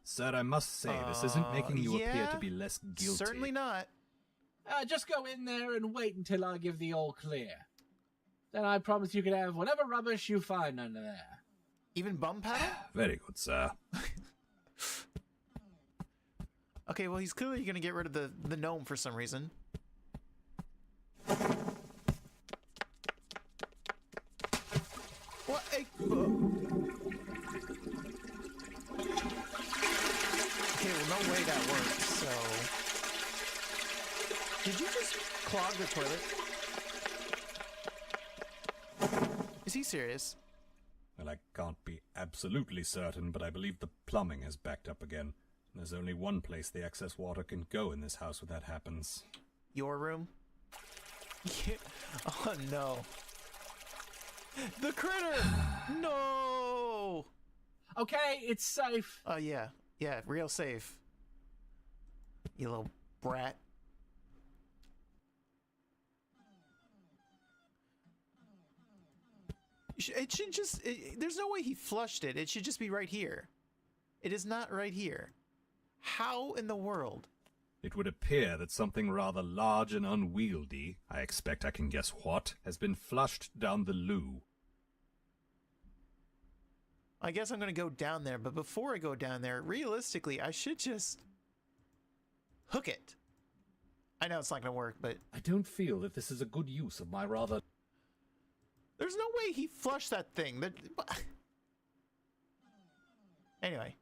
Sir, I must say, this isn't making you appear to be less guilty. Certainly not. Just go in there and wait until I give the all clear. Then I promise you can have whatever rubbish you find under there. Even bum paddle? Very good, sir. Okay, well, he's clearly going to get rid of the gnome for some reason. What? Okay, well, no way that works, so... Did you just clog the toilet? Is he serious? Well, I can't be absolutely certain, but I believe the plumbing has backed up again. There's only one place the excess water can go in this house when that happens. Your room? Oh, no. The critter! No! Okay, it's safe. Oh, yeah. Yeah, real safe. You little brat. It should just... there's no way he flushed it. It should just be right here. It is not right here. How in the world? It would appear that something rather large and unwieldy, I expect I can guess what, has been flushed down the loo. I guess I'm going to go down there, but before I go down there, realistically, I should just hook it. I know it's not going to work, but... I don't feel that this is a good use of my rather... There's no way he flushed that thing. Anyway.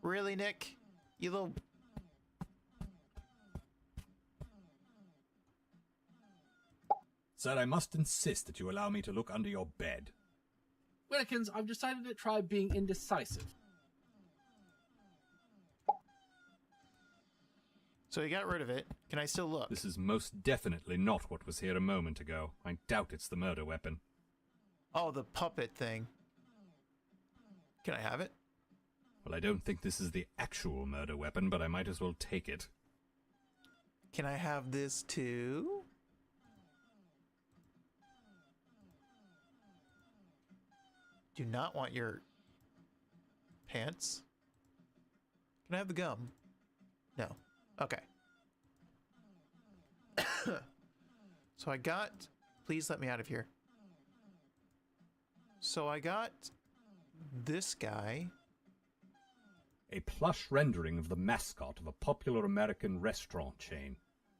Really, Nick? You little... Sir, I must insist that you allow me to look under your bed. Willikins, I've decided to try being indecisive. So you got rid of it. Can I still look? This is most definitely not what was here a moment ago. I doubt it's the murder weapon. Oh, the puppet thing. Can I have it? Well, I don't think this is the actual murder weapon, but I might as well take it. Can I have this too? Do not want your pants. Can I have the gum? No. Okay. So I got... Please let me out of here. So I got this guy. A plush rendering of the mascot of a popular American restaurant chain.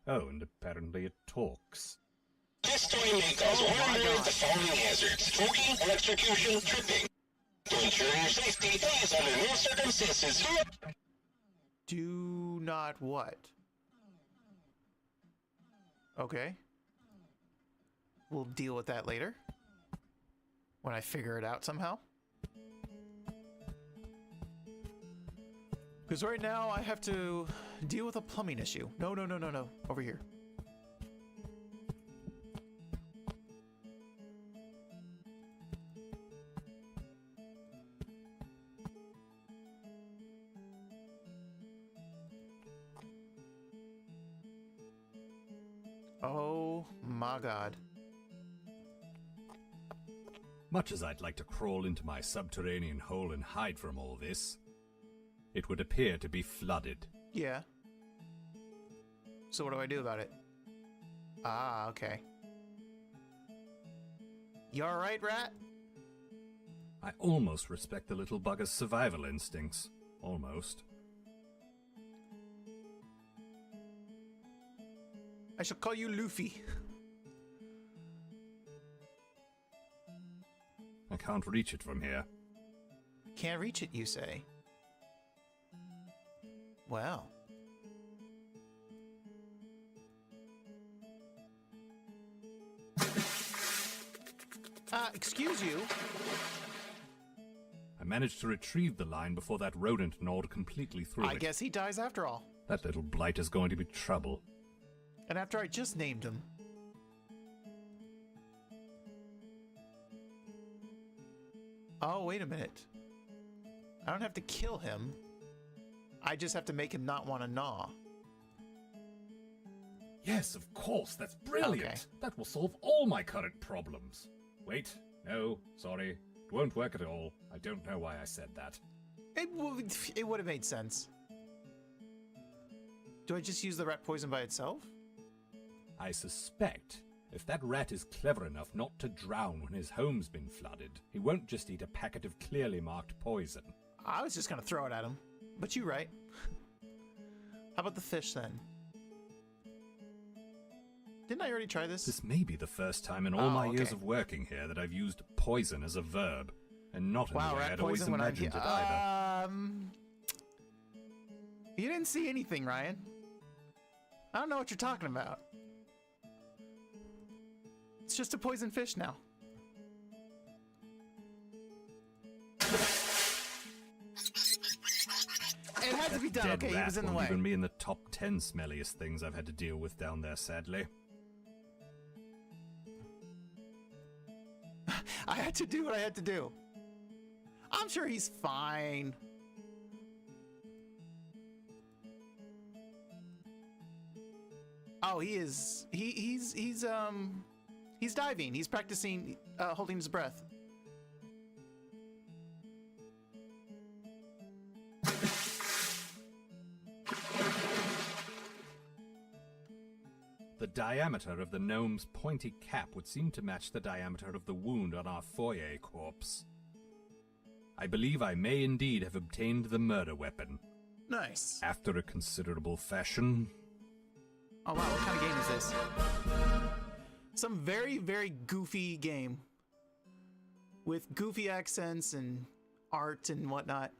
Oh, and apparently it talks. This toy may cause one of the following hazards: smoking, electrocution, tripping. To ensure your safety, please, under no circumstances, do not what? Okay. We'll deal with that later. When I figure it out somehow. Because right now I have to deal with a plumbing issue. No. Over here. Oh my God. Much as I'd like to crawl into my subterranean hole and hide from all this, it would appear to be flooded. Yeah. So what do I do about it? Ah, okay. You alright, Rat? I almost respect the little bugger's survival instincts. Almost. I shall call you Luffy. I can't reach it from here. Can't reach it, you say? Well. Excuse you? I managed to retrieve the line before that rodent gnawed completely through it. I guess he dies after all. That little blight is going to be trouble. And after I just named him. Oh, wait a minute. I don't have to kill him. I just have to make him not want to gnaw. Yes, of course, that's brilliant. Okay. That will solve all my current problems. Wait, no, sorry. It won't work at all. I don't know why I said that. It would have made sense. Do I just use the rat poison by itself? I suspect if that rat is clever enough not to drown when his home's been flooded, he won't just eat a packet of clearly marked poison. I was just gonna throw it at him. But you're right. How about the fish then? Didn't I already try this? This may be the first time in all my years of working here that I've used poison as a verb, and not in the way I'd always imagined it either. You didn't see anything, Ryan. I don't know what you're talking about. It's just a poison fish now. It had to be done. Okay, he was in the way. Even me in the top 10 smelliest things I've had to deal with down there, sadly. I had to do what I had to do. I'm sure he's fine. Oh, he is. He's diving. He's practicing holding his breath. The diameter of the gnome's pointy cap would seem to match the diameter of the wound on our foyer corpse. I believe I may indeed have obtained the murder weapon. Nice. After a considerable fashion. Oh wow, what kind of game is this? Some very, very goofy game. With goofy accents and art and whatnot.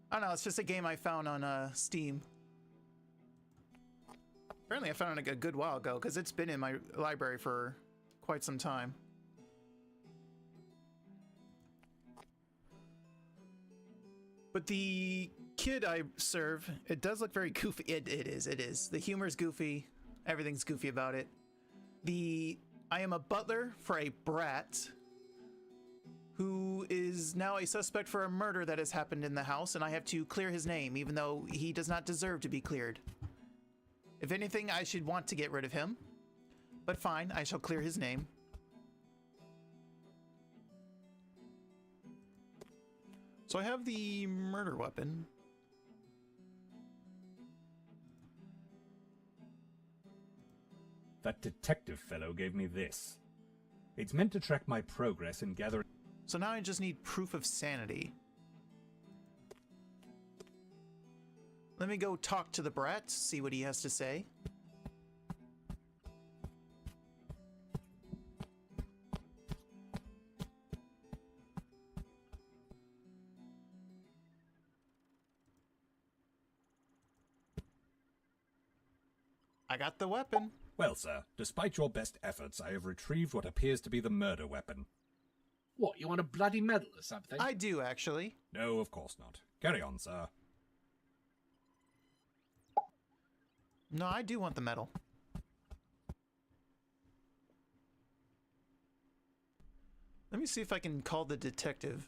I don't know, it's just a game I found on Steam. Apparently I found it a good while ago, because it's been in my library for quite some time. But the kid I serve, it does look very goofy. It is. The humor's goofy. Everything's goofy about it. I am a butler for a brat who is now a suspect for a murder that has happened in the house, and I have to clear his name, even though he does not deserve to be cleared. If anything, I should want to get rid of him. But fine, I shall clear his name. So I have the murder weapon. That detective fellow gave me this. It's meant to track my progress in gathering... So now I just need proof of sanity. Let me go talk to the brat, see what he has to say. I got the weapon. Well, sir, despite your best efforts, I have retrieved what appears to be the murder weapon. What, you want a bloody medal or something? I do, actually. No, of course not. Carry on, sir. No, I do want the medal. Let me see if I can call the detective.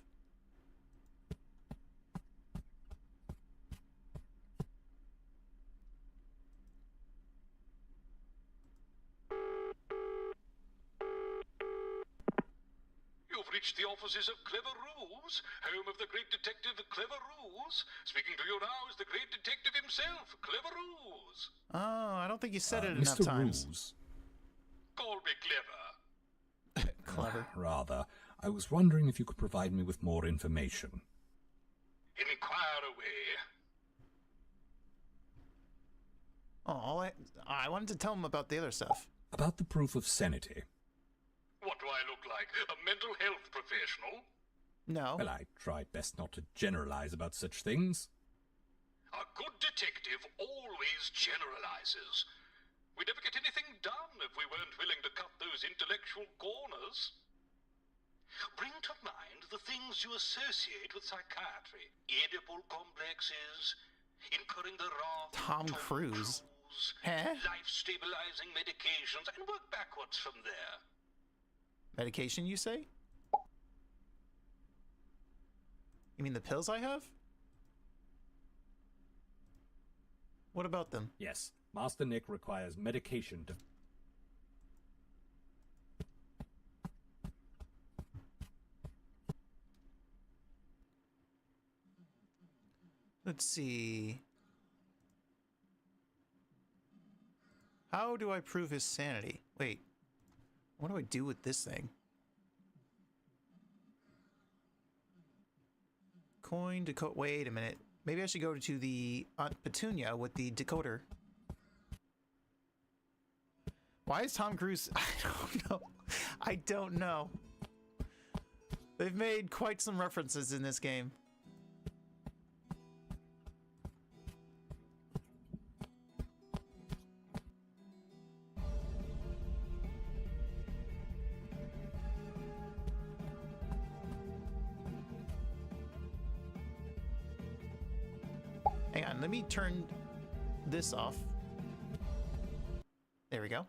You've reached the offices of Clever Rules, home of the great detective Clever Rules. Speaking to you now is the great detective himself, Clever Rules. Oh, I don't think you said it enough Mr. times. Rules. Call me Clever. Clever. Rather. I was wondering if you could provide me with more information. Inquire away. Oh, I wanted to tell him about the other stuff. About the proof of sanity. What do I look like? A mental health professional? No. Well, I tried best not to generalize about such things. A good detective always generalizes. We'd never get anything done if we weren't willing to cut those intellectual corners. Bring to mind the things you associate with psychiatry. Oedipal complexes, incurring the wrath of Tom Cruise. Life-stabilizing medications, and work backwards from there. Medication, you say? You mean the pills I have? What about them? Yes, Master Nick requires medication to... Let's see. How do I prove his sanity? Wait. What do I do with this thing? Coin decode. Wait a minute. Maybe I should go to the Aunt Petunia with the decoder. Why is Tom Cruise? I don't know. I don't know. They've made quite some references in this game. Hang on, let me turn this off. There we go.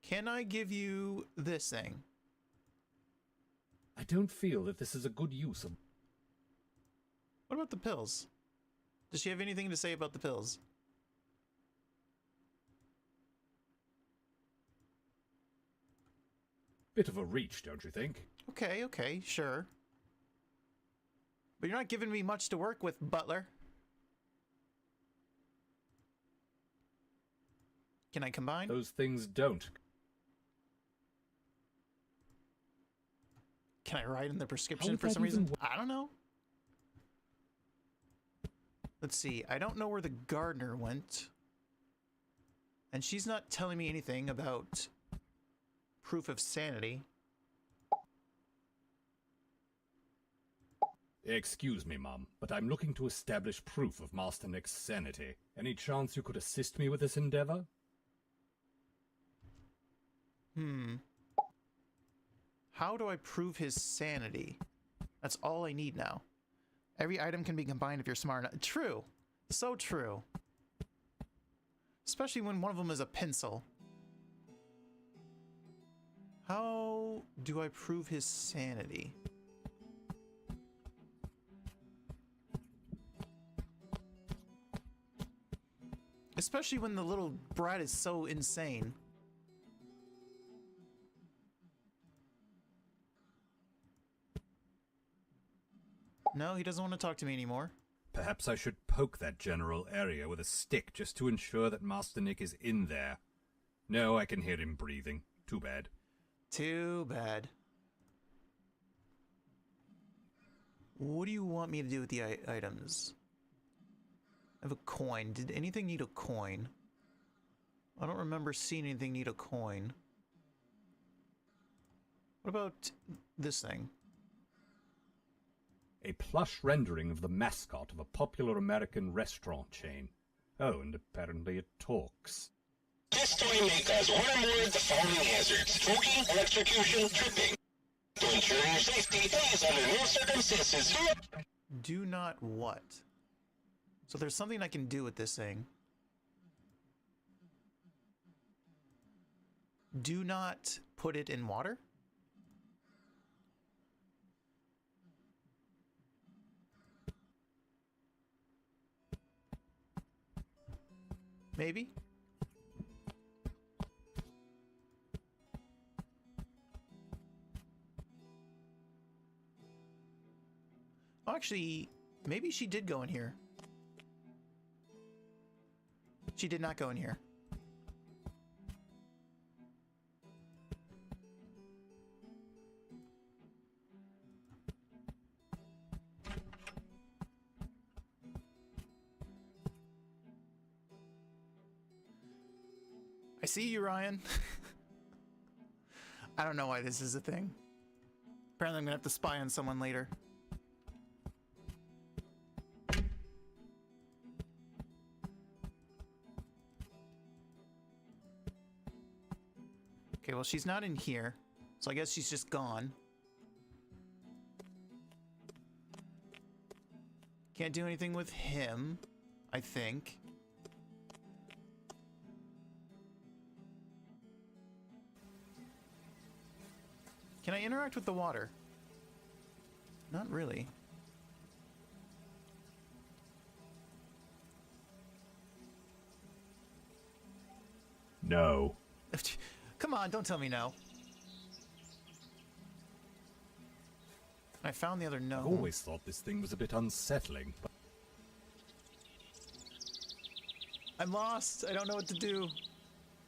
Can I give you this thing? I don't feel that this is a good use of... What about the pills? Does she have anything to say about the pills? Bit of a reach, don't you think? Okay, okay, sure. But you're not giving me much to work with, butler. Can I combine? Those things don't. Can I write in the prescription would for that some reason? even I don't know. Let's see. I don't know where the gardener went. And she's not telling me anything about proof of sanity. Excuse me, Mum, but I'm looking to establish proof of Master Nick's sanity. Any chance you could assist me with this endeavor? How do I prove his sanity? That's all I need now. Every item can be combined if you're smart enough. True. So true. Especially when one of them is a pencil. How do I prove his sanity? Especially when the little brat is so insane. No, he doesn't want to talk to me anymore. Perhaps I should poke that general area with a stick just to ensure that Master Nick is in there. No, I can hear him breathing. Too bad. Too bad. What do you want me to do with the items? I have a coin. Did anything need a coin? I don't remember seeing anything need a coin. What about this thing? A plush rendering of the mascot of a popular American restaurant chain. Oh, and apparently it talks. This toy may cause one or more of the following hazards: smoking, electrocution, tripping. To ensure your safety, please, under no circumstances, do not what? So there's something I can do with this thing. Do not put it in water? Maybe? Oh, actually, maybe she did go in here. She did not go in here. I see you, Ryan. I don't know why this is a thing. Apparently I'm gonna have to spy on someone later. Okay, well, she's not in here, so I guess she's just gone. Can't do anything with him, I think. Can I interact with the water? Not really. No. Come on, don't tell me no. I found the other no. I've always thought this thing was a bit unsettling, but I'm lost. I don't know what to do.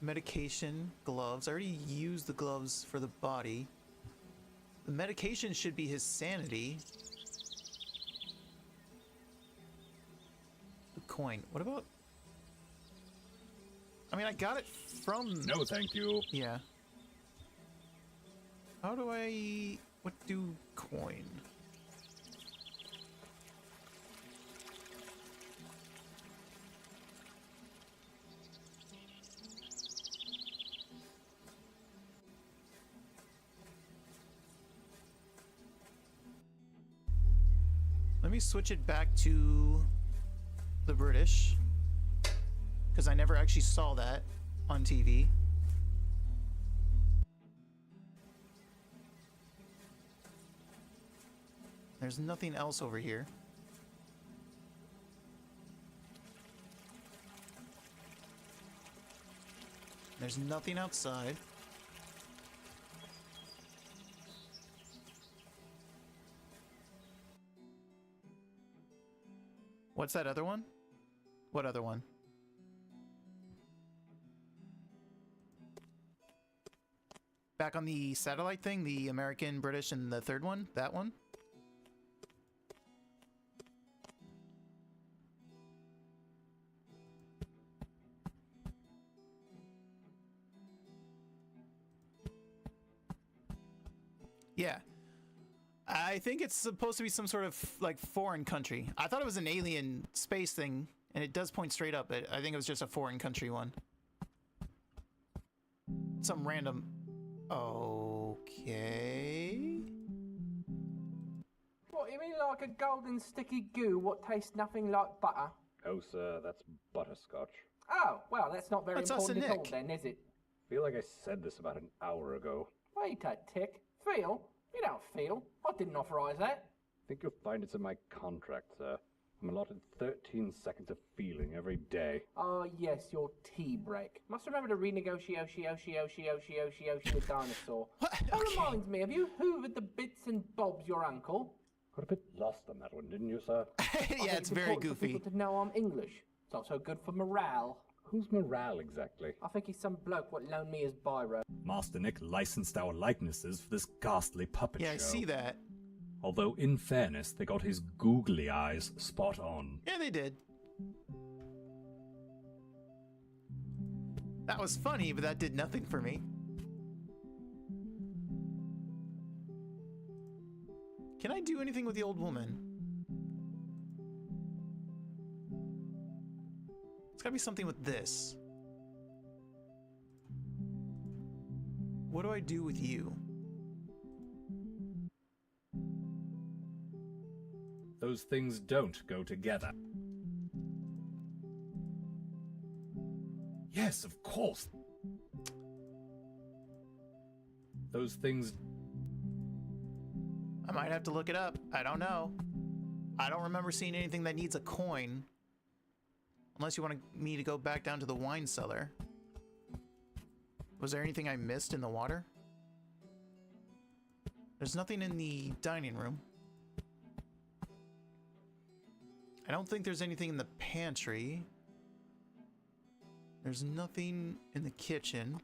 Medication, gloves. I already used the gloves for the body. The medication should be his sanity. The coin. What about... I mean, I got it from... no thank you. Yeah. How do I... What do coin? Let me switch it back to the British, because I never actually saw that on TV. There's nothing else over here. There's nothing outside. What's that other one? What other one? Back on the satellite thing, the American, British, and the third one? That one? Yeah. I think it's supposed to be some sort of, like, foreign country. I thought it was an alien space thing, and it does point straight up, but I think it was just a foreign country one. Some random... Okay... What, you mean like a golden sticky goo what tastes nothing like butter? Oh, sir, that's butterscotch. Oh, well, that's not very That's us and important at all Nick. then, is it? I feel like I said this about an hour ago. Wait a tick. Feel? You don't feel. I didn't authorise that. I think you'll find it's in my contract, sir. I'm allotted 13 seconds of feeling every day. Oh, yes, your tea break. Must remember to renegotiate with Dinosaur. What? That Okay. reminds me, have you hoovered the bits and bobs your uncle? Got a bit lost on that one, didn't you, sir? I Yeah, think it's very important for goofy. people to know I'm English. It's also good for morale. Who's morale, exactly? I think he's some bloke what loaned me his biro. Master Nick licensed our likenesses for this ghastly puppet show. Yeah, I see that. Although, in fairness, they got his googly eyes spot on. Yeah, they did. That was funny, but that did nothing for me. Can I do anything with the old woman? It's gotta be something with this. What do I do with you? Those things don't go together. Yes, of course. Those things... I might have to look it up. I don't know. I don't remember seeing anything that needs a coin. Unless you want me to go back down to the wine cellar. Was there anything I missed in the water? There's nothing in the dining room. I don't think there's anything in the pantry. There's nothing in the kitchen.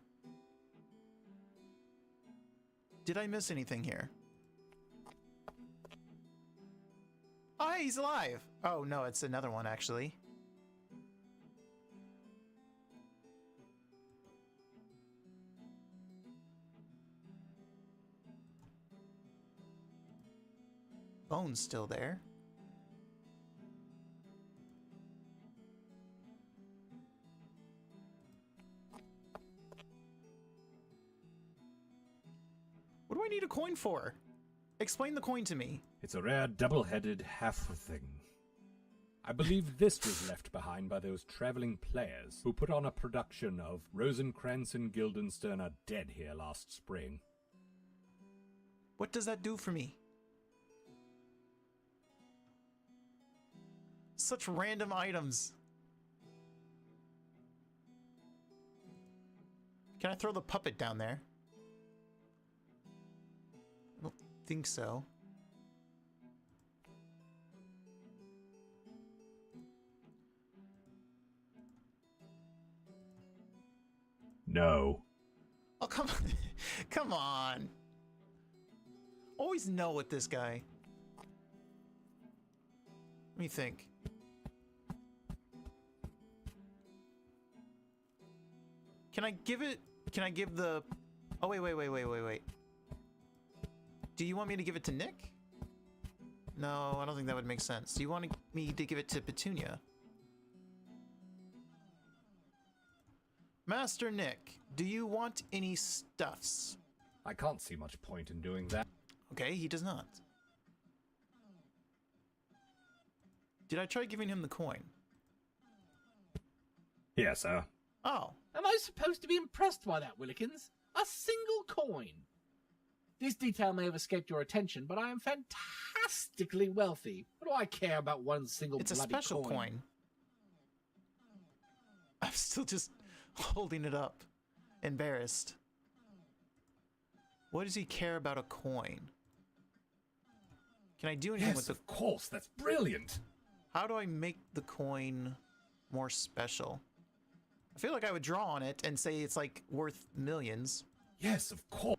Did I miss anything here? Oh, hey, he's alive! Oh, no, it's another one, actually. Bone's still there. What do I need a coin for? Explain the coin to me. It's a rare double-headed half thing. I believe this was left behind by those traveling players who put on a production of Rosencrantz and Guildenstern Are Dead here last spring. What does that do for me? Such random items. Can I throw the puppet down there? I don't think so. No. Oh, come on. Come on. Always no with this guy. Let me think. Can I give the... Oh, wait. Do you want me to give it to Nick? No, I don't think that would make sense. Do you want me to give it to Petunia? Master Nick, do you want any stuffs? I can't see much point in doing that. Okay, he does not. Did I try giving him the coin? Yes, sir. Oh. Am I supposed to be impressed by that, Willikins? A single coin. This detail may have escaped your attention, but I am fantastically wealthy. What do I care about one single It's a bloody special coin. I'm still just holding it up. Embarrassed. What does he care about a coin? Can I do anything Yes, with the... of course, that's brilliant. How do I make the coin more special? I feel like I would draw on it and say it's like worth millions. Yes, of course.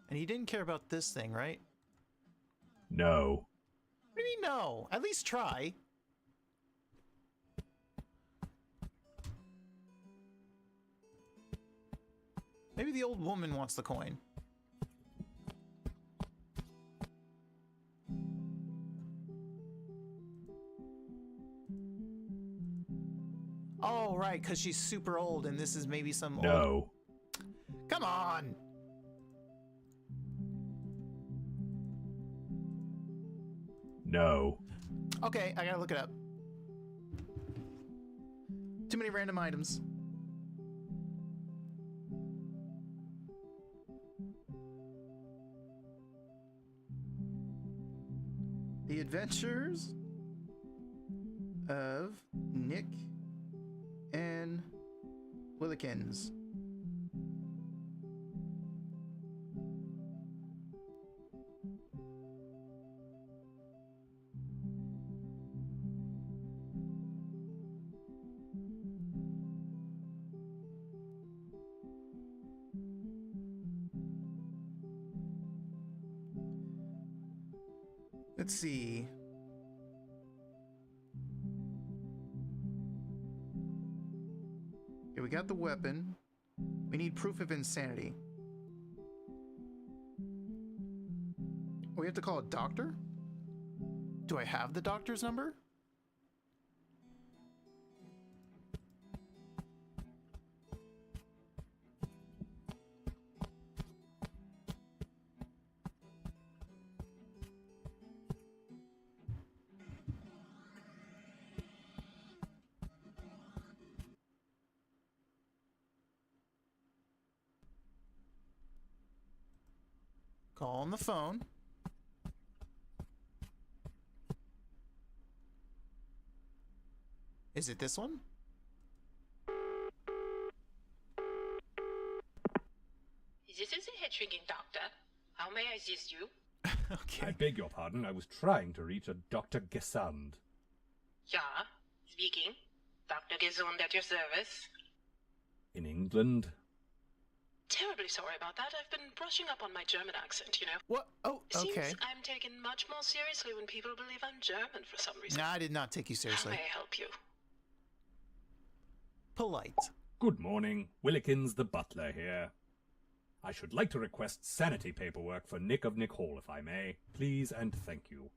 And he didn't care about this thing, right? No. What do you mean no? At least try. Maybe the old woman wants the coin. Oh, right, because she's super old and this is maybe some old... No. Come on! No. Okay, I gotta look it up. Too many random items. The Adventures of Nick and Willikins. Let's see. Okay, we got the weapon. We need proof of insanity. We have to call a doctor? Do I have the doctor's number? Call on the phone. Is it this one? This is a head shrinking doctor. How may I assist you? Okay. I beg your pardon, I was trying to reach a Dr. Gesund. Yeah, speaking. Dr. Gesund at your service. In England? Terribly sorry about that. I've been brushing up on my German accent, you know. What? Oh, okay. Seems I'm taken much more seriously when people believe I'm German for some reason. No, I did not take you How seriously. may I help you? Polite. Good morning, Willikins the butler here. I should like to request sanity paperwork for Nick of Nick Hall, if I may. Please and thank you.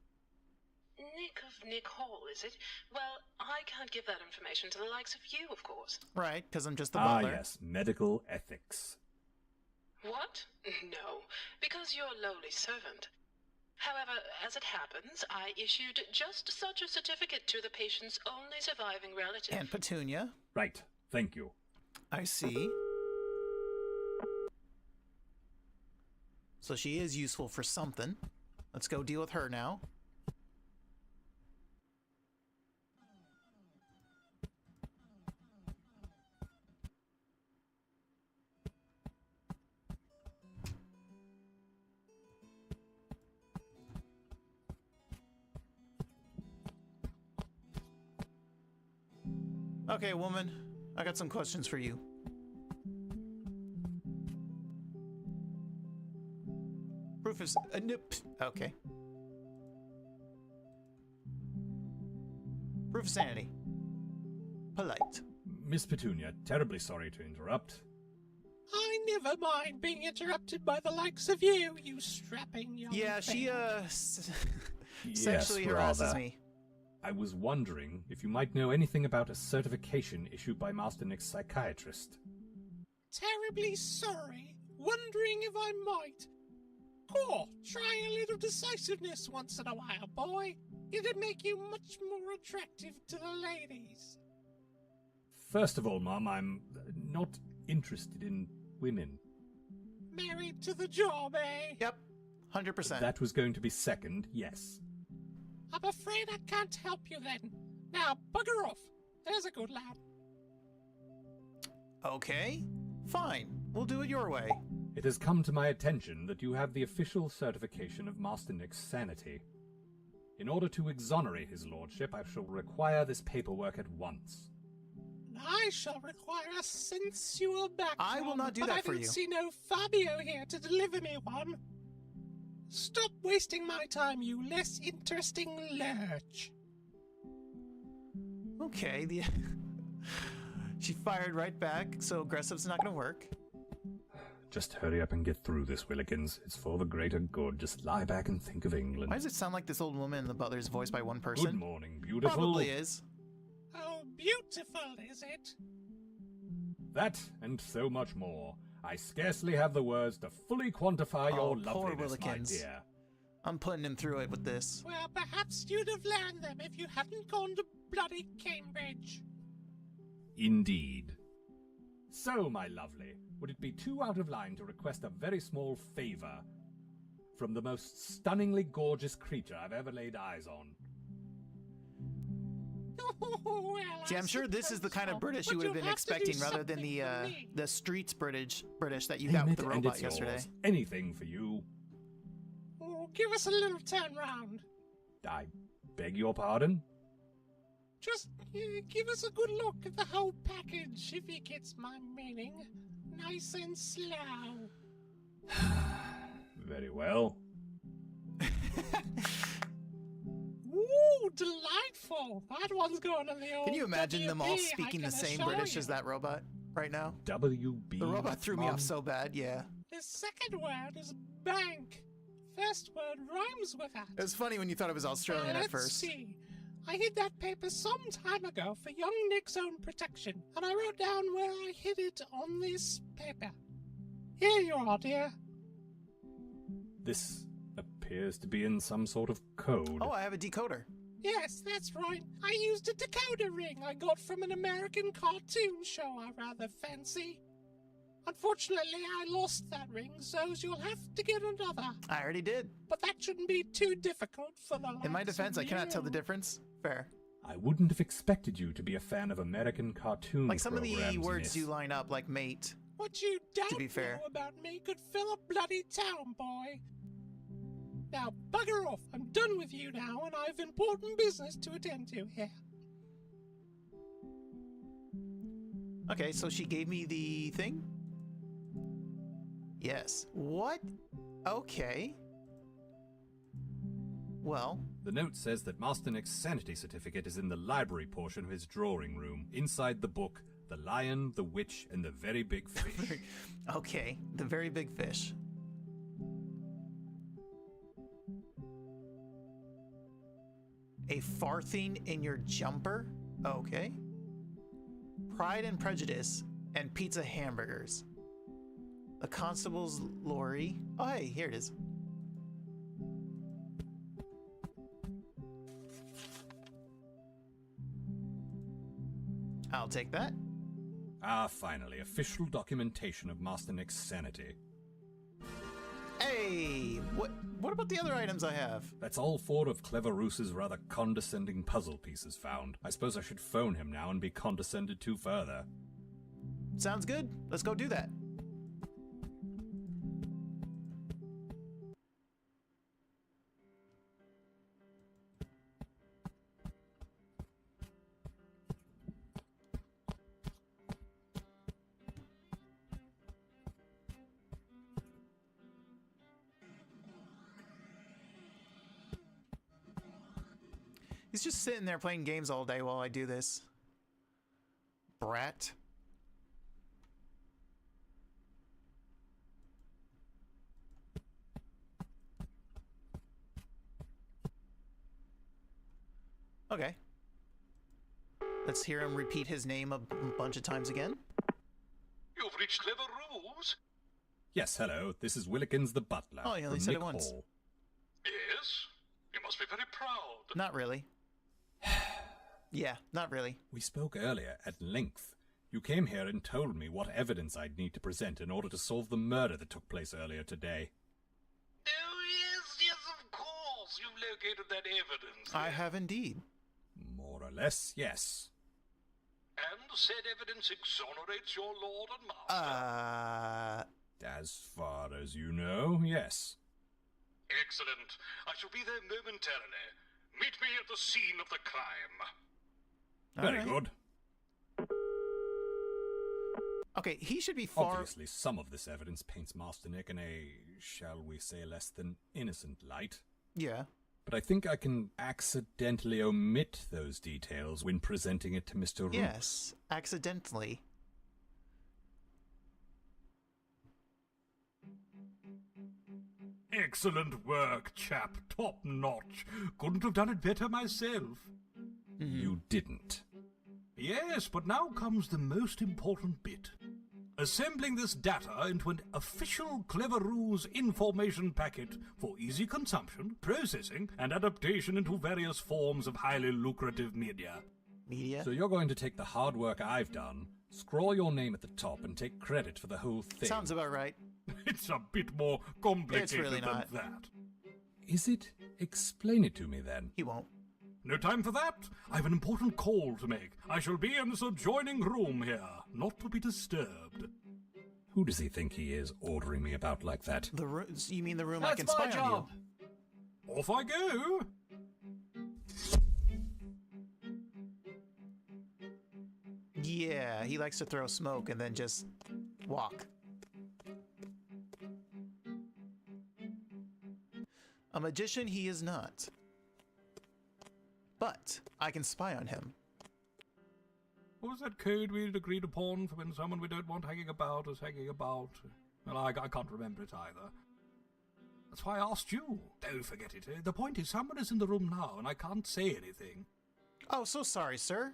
Nick of Nick Hall, is it? Well, I can't give that information to the likes of you, of course. Right, because I'm just the butler. Yes, medical ethics. What? No, because you're a lowly servant. However, as it happens, I issued just such a certificate to the patient's only surviving relative. And Petunia. Right, thank you. I see. So she is useful for something. Let's go deal with her now. Okay, woman, I got some questions for you. Proof is nope. Okay. Proof of sanity. Polite. Miss Petunia, terribly sorry to interrupt. I never mind being interrupted by the likes of you, you strapping young Yeah, she thing. sexually harasses rather. me. I was wondering if you might know anything about a certification issued by Master Nick's psychiatrist. Terribly sorry. Wondering if I might. Cool. Try a little decisiveness once in a while, boy. It'd make you much more attractive to the ladies. First of all, Mum, I'm not interested in women. Married to the job, eh? Yep, 100%. That was going to be second, yes. I'm afraid I can't help you then. Now, bugger off. There's a good lad. Okay, fine. We'll do it your way. It has come to my attention that you have the official certification of Master Nick's sanity. In order to exonerate his lordship, I shall require this paperwork at once. I shall require a sensual background. I will not do that for I you. don't see no Fabio here to deliver me one. Stop wasting my time, you less interesting lurch. Okay, she fired right back, so aggressive's not going to work. Just hurry up and get through this, Willikins. It's for the greater good. Just lie back and think of England. Why does it sound like this old woman in the butler's voiced by one person? Good morning, beautiful. Probably is. Oh, beautiful, is it? That and so much more. I scarcely have the words to fully quantify your poor loveliness, my Willikins. dear. I'm putting him through it with this. Well, perhaps you'd have learned them if you hadn't gone to bloody Cambridge. Indeed. So, my lovely, would it be too out of line to request a very small favor from the most stunningly gorgeous creature I've ever laid eyes on? Well, See, I'm sure this is the kind of British you would have been expecting rather than the streets British that you got with the robot yesterday. Anything for you. Oh, give us a little turn round. I beg your pardon? Just give us a good look at the whole package, if he gets my meaning. Nice and slow. Very well. Ooh, delightful. That one's going on the old Can you imagine them all WB, speaking I the can same assure British you. as that robot right now? WB. The robot threw me Mom? off so bad, yeah. The second word is bank. First word rhymes with that. It was funny when you thought it was Australian Now, at let's first. see. I hid that paper some time ago for young Nick's own protection, and I wrote down where I hid it on this paper. Here you are, dear. This appears to be in some sort of code. Oh, I have a decoder. Yes, that's right. I used a decoder ring I got from an American cartoon show I rather fancy. Unfortunately, I lost that ring, so you'll have to get another. I already did. But that shouldn't be too difficult for the In my likes defense, of I cannot tell the you. difference. Fair. I wouldn't have expected you to be a fan of American cartoon Like some of the programs, words miss. do line up, like mate. What you don't be fair. know about me could fill a bloody town, boy. Now, bugger off. I'm done with you now, and I've important business to attend to here. Okay, so she gave me the thing? Yes. What? Okay. Well, The note says that Master Nick's sanity certificate is in the library portion of his drawing room, inside the book, The Lion, the Witch, and the Very Big Fish. okay, the very big fish. A farthing in your jumper? Okay. Pride and Prejudice and pizza hamburgers. The constable's lorry. Oh, hey, here it is. I'll take that. Ah, finally, official documentation of Master Nick's sanity. Hey, what about the other items I have? That's all four of Clever Roose's rather condescending puzzle pieces found. I suppose I should phone him now and be condescended to further. Sounds good. Let's go do that. He's just sitting there playing games all day while I do this. Brat. Okay. Let's hear him repeat his name a bunch of times again. You've reached Clever Ruse. Yes, hello. This is Willikins the butler. Oh, you only from said it Nick once. Hall. Yes? You must be very proud. Not really. Yeah, not really. We spoke earlier at length. You came here and told me what evidence I'd need to present in order to solve the murder that took place earlier today. Oh, yes, of course. You've located that evidence. I have indeed. More or less, yes. And said evidence exonerates your lord and master. As far as you know, yes. Excellent. I shall be there momentarily. Meet me at the scene of the crime. Very good. Okay, he should be far... Obviously, some of this evidence paints Master Nick in a, shall we say, less than innocent light. Yeah. But I think I can accidentally omit those details when presenting it to Mr. Root. Yes, accidentally. Excellent work, chap. Top notch. Couldn't have done it better myself. You didn't. Yes, but now comes the most important bit. Assembling this data into an official Cleveroo's information packet for easy consumption, processing, and adaptation into various forms of highly lucrative media. Media? So you're going to take the hard work I've done, scrawl your name at the top, and take credit for the whole thing. Sounds about right. It's a bit more complicated really than not. that. Is it? Explain it to me, then. He won't. No time for that. I have an important call to make. I shall be in this adjoining room here, not to be disturbed. Who does he think he is, ordering me about like that? The room? You mean the room I That's can spy my job. on you? Off I go. Yeah, he likes to throw smoke and then just walk. A magician he is not. But I can spy on him. What was that code we had agreed upon for when someone we don't want hanging about is hanging about? Well, I can't remember it either. That's why I asked you. Don't forget it. The point is, someone is in the room now, and I can't say anything. Oh, so sorry, sir.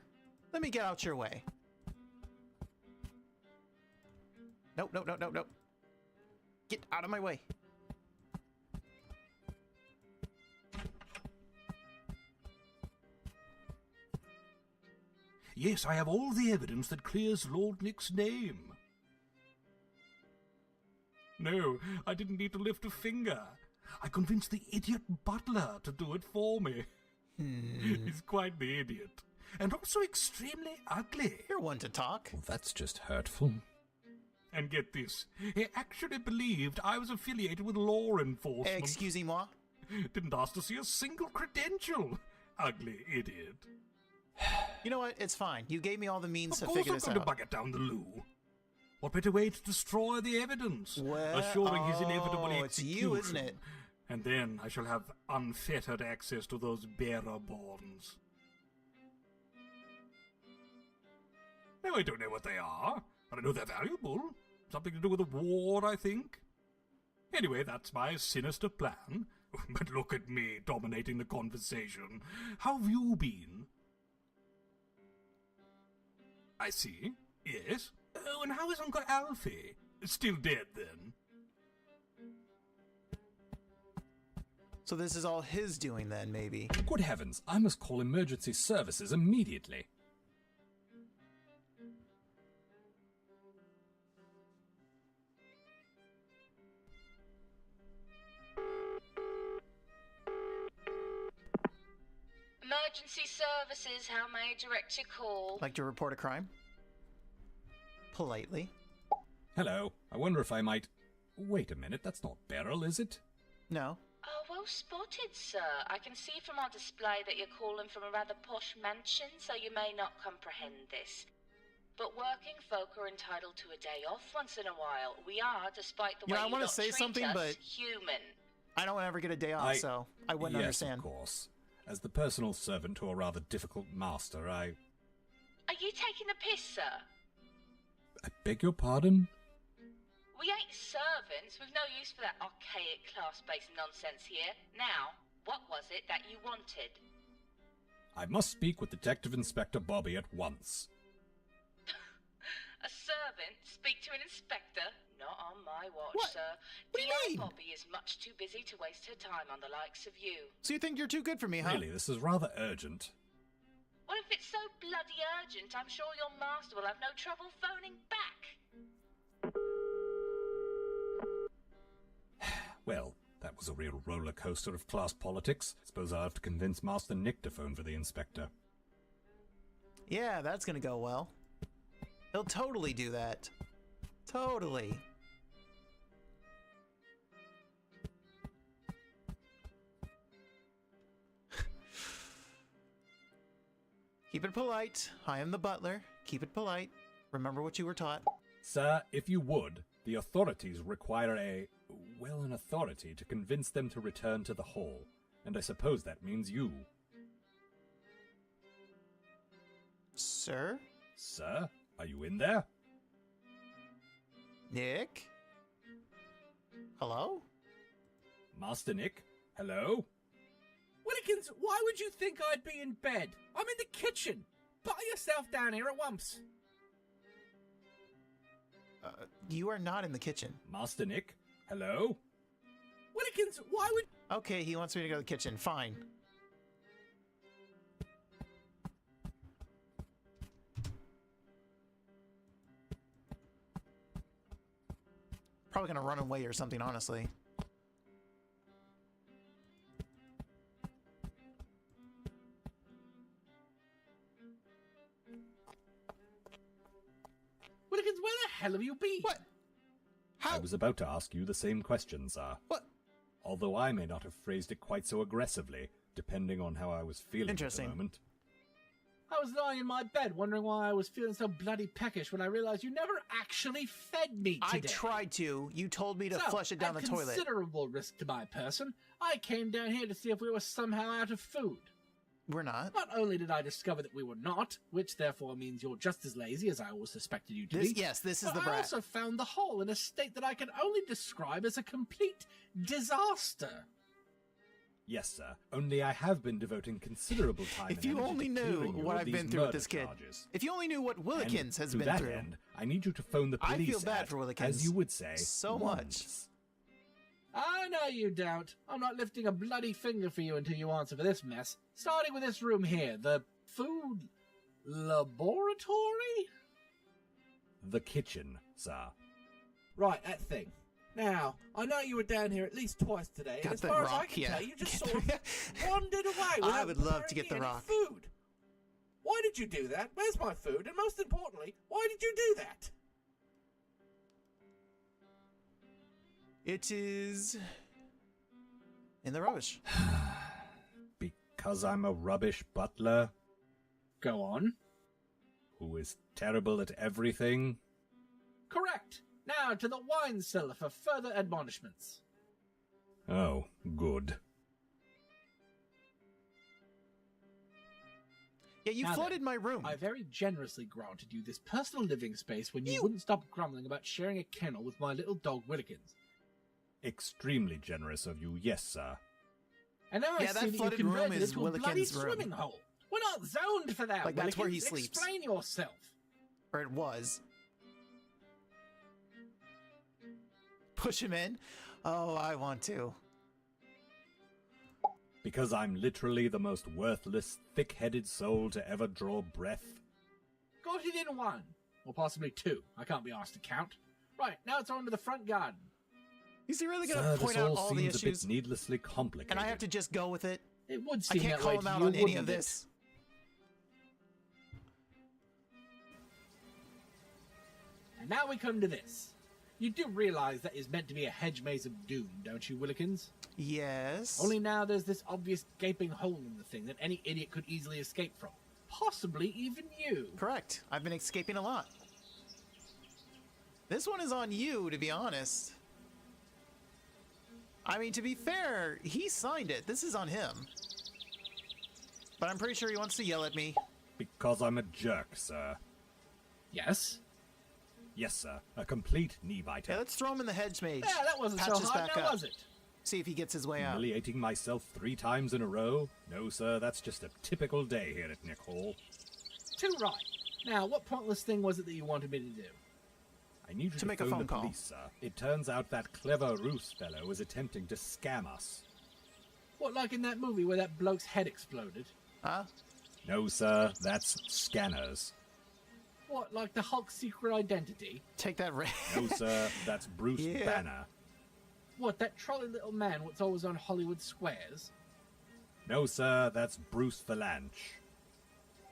Let me get out your way. Nope, nope, nope, nope, nope. Get out of my way. Yes, I have all the evidence that clears Lord Nick's name. No, I didn't need to lift a finger. I convinced the idiot butler to do it for me. He's quite the idiot. And also extremely ugly. You're one to talk. Well, that's just hurtful. And get this, he actually believed I was affiliated with law enforcement. Excusez-moi? Didn't ask to see a single credential. Ugly idiot. You know what? It's fine. You gave me all the means to Of course figure I'm this going to out. bug it down the loo. What better way to destroy the evidence? Well, assuring his inevitable execution. it's you, isn't it? And then I shall have unfettered access to those bearer bonds. No, I don't know what they are, but I know they're valuable. Something to do with the war, I think. Anyway, that's my sinister plan. But look at me dominating the conversation. How have you been? I see. Yes. Oh, and how is Uncle Alfie? Still dead, then? So this is all his doing then, maybe. Good heavens, I must call emergency services immediately. Emergency services, how may I direct your call? Like to report a crime? Politely. Hello, I wonder if I might... Wait a minute, that's not Beryl, is it? No. Oh, well spotted, sir. I can see from our display that you're calling from a rather posh mansion, so you may not comprehend this. But working folk are entitled to a day off once in a while. We are, despite the way I you want to lot say treat something, us, but human. I don't ever get a day off, so I wouldn't yes, understand. Of course. As the personal servant to a rather difficult master, Are you taking the piss, sir? I beg your pardon? We ain't servants. We've no use for that archaic class-based nonsense here. Now, what was it that you wanted? I must speak with Detective Inspector Bobby at once. A servant speak to an inspector? Not on my watch, What? sir. What do you mean? Bobby is much too busy to waste her time on the likes of you. So you think you're too good for me, huh? Really, this is rather urgent. Well, if it's so bloody urgent, I'm sure your master will have no trouble phoning back. Well, that was a real roller coaster of class politics. Suppose I'll have to convince Master Nick to phone for the inspector. Yeah, that's gonna go well. He'll totally do that. Totally. Keep it polite. I am the butler. Keep it polite. Remember what you were taught. Sir, if you would, the authorities require an authority to convince them to return to the hall. And I suppose that means you. Sir? Sir, are you in there? Nick? Hello? Master Nick? Hello? Willikins, why would you think I'd be in bed? I'm in the kitchen. Put yourself down here at once. You are not in the kitchen. Master Nick? Hello? Willikins, why would... Okay, he wants me to go to the kitchen. Fine. Probably gonna run away or something, honestly. Willikins, where the hell have you been? What? How? I was about to ask you the same question, sir. What? Although I may not have phrased it quite so aggressively, depending on how I was feeling at the Interesting. moment. I was lying in my bed wondering why I was feeling so bloody peckish when I realized you never actually fed me today. I tried to. You told me to flush it down the toilet. At considerable risk to my person, I came down here to see if we were somehow out of food. We're not. Not only did I discover that we were not, which therefore means you're just as lazy as I always suspected you to be. Yes, this is but the I Brat. also found the hole in a state that I can only describe as a complete disaster. Yes, sir. Only I have been devoting considerable time If and you energy only to knew clearing you what of I've these been through with murder this kid. charges. If you only knew what Willikins And has to been that through. end, I need you to phone the I police feel bad at, for Willikins. as you would say, So once. I know you don't. I'm not lifting a bloody finger for you until you answer for this mess. Starting with this room here, the food laboratory? The kitchen, sir. Right, that thing. Now, I know you were down here at least twice today, and Got as the far as I rock, can yeah. tell, you just sort of wandered away without I would love to get the preparing rock. any food. Why did you do that? Where's my food? And most importantly, why did you do that? It is in the rubbish. Because I'm a rubbish butler? Go on. Who is terrible at everything? Correct. Now to the wine cellar for further admonishments. Oh, good. Yeah, you Now flooded then, my room. I very generously granted you this personal living space when you wouldn't stop grumbling about sharing a kennel with my little dog Willikins. Extremely generous of you, yes, sir. And now I Yeah, that see that you flooded room converted it is to a bloody Willikins' room. swimming hole. We're not zoned for that, Like, that's where he Willikins. sleeps. Explain yourself. Or it was. Push him in? Oh, I want to. Because I'm literally the most worthless, thick-headed soul to ever draw breath. Got it in one. Or possibly two. I can't be asked to count. Right, now it's on to the front garden. Is he really going Sir, to point this out all all the seems a issues? bit needlessly complicated. And I have to just go with it? It would I seem can't that call way him to out you, on any wouldn't of it? this. And now we come to this. You do realize that is meant to be a hedge maze of doom, don't you, Willikins? Yes. Only now there's this obvious gaping hole in the thing that any idiot could easily escape from. Possibly even you. Correct. I've been escaping a lot. This one is on you, to be honest. I mean, to be fair, he signed it. This is on him. But I'm pretty sure he wants to yell at me. Because I'm a jerk, sir. Yes? Yes, sir. A complete knee-biter. Yeah, let's throw him in the hedge mage. Yeah, that wasn't Patch so us hard, back now up. was it? See if he gets his way out. Humiliating myself 3 times in a row? No, sir, that's just a typical day here at Nick Hall. Too right. Now, what pointless thing was it that you wanted me to do? I need you to make a phone phone the call. police, sir. It turns out that clever Roos fellow is attempting to scam us. What, like in that movie where that bloke's head exploded? Huh? No, sir, that's scanners. What, like the Hulk's secret identity? Take that ray. No, sir, that's Bruce Yeah. Banner. What, that trolley little man what's always on Hollywood squares? No, sir, that's Bruce Valanche.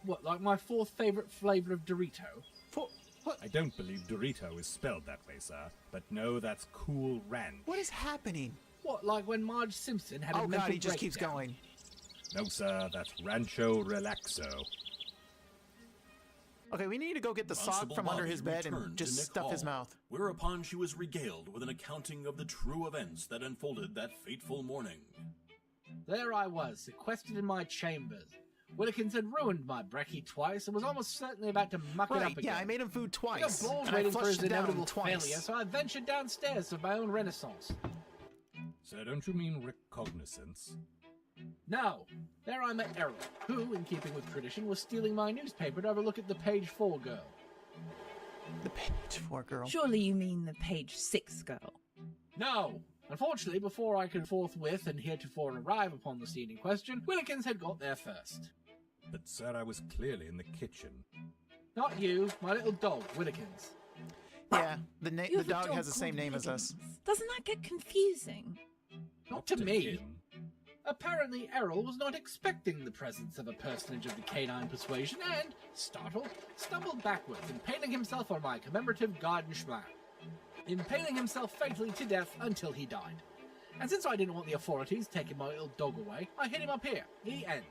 What, like my 4th favourite flavour of Dorito? I don't believe Dorito is spelled that way, sir, but no, that's Cool Ranch. What is happening? What, like when Marge Simpson had a Oh mental god, he just keeps breakdown? going. No, sir, that's Rancho Relaxo. Okay, we need to go get the sock Constable from under Bobby his bed and returned to just Nick stuff his Hall, mouth. Whereupon she was regaled with an accounting of the true events that unfolded that fateful morning. There I was, sequestered in my chambers. Willikins had ruined my brekkie twice and was almost certainly about to muck it up Right, again. yeah, I made him food twice. Balls And I waiting for his flushed it down inevitable twice. failure, so I ventured downstairs of my own renaissance. Sir, don't you mean recognizance? No, there I met Errol, who, in keeping with tradition, was stealing my newspaper to have a look at the page 4 girl. The page 4 girl? Surely you mean the page 6 girl. No! Unfortunately, before I could forthwith and heretofore arrive upon the scene in question, Willikins had got there first. But, sir, I was clearly in the kitchen. Not you, my little dog, Willikins. Yeah, the You have a dog dog has the same called name as us. Willikins. Doesn't that get confusing? Not to me. Apparently, Errol was not expecting the presence of a personage of the canine persuasion and, startled, stumbled backwards, impaling himself on my commemorative garden schmack, impaling himself fatally to death until he died. And since I didn't want the authorities taking my little dog away, I hid him up here. The end.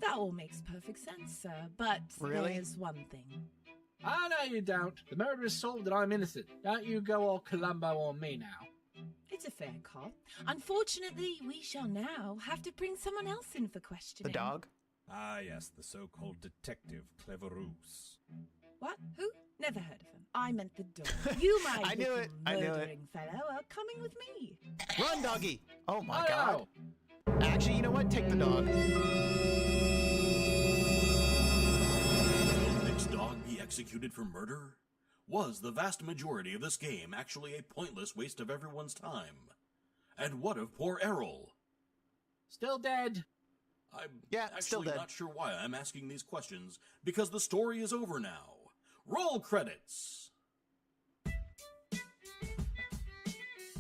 That all makes perfect sense, sir, but Really? there's one thing. Ah, no, you don't. The murder is solved and I'm innocent. Don't you go all Columbo on me now. It's a fair call. Unfortunately, we shall now have to bring someone else in for questioning. The dog? Ah, yes, the so-called detective Cleverous. What? Who? Never heard of him. I meant the dog. You, my I knew little it. I knew it. murdering fellow, are coming with me. Run, doggy! Oh my Oh, god. no. Actually, you know what? Take the dog. Will Nick's dog be executed for murder? Was the vast majority of this game actually a pointless waste of everyone's time? And what of poor Errol? Still dead. I'm still actually dead. not sure why I'm asking these questions, because the story is over now. Roll credits!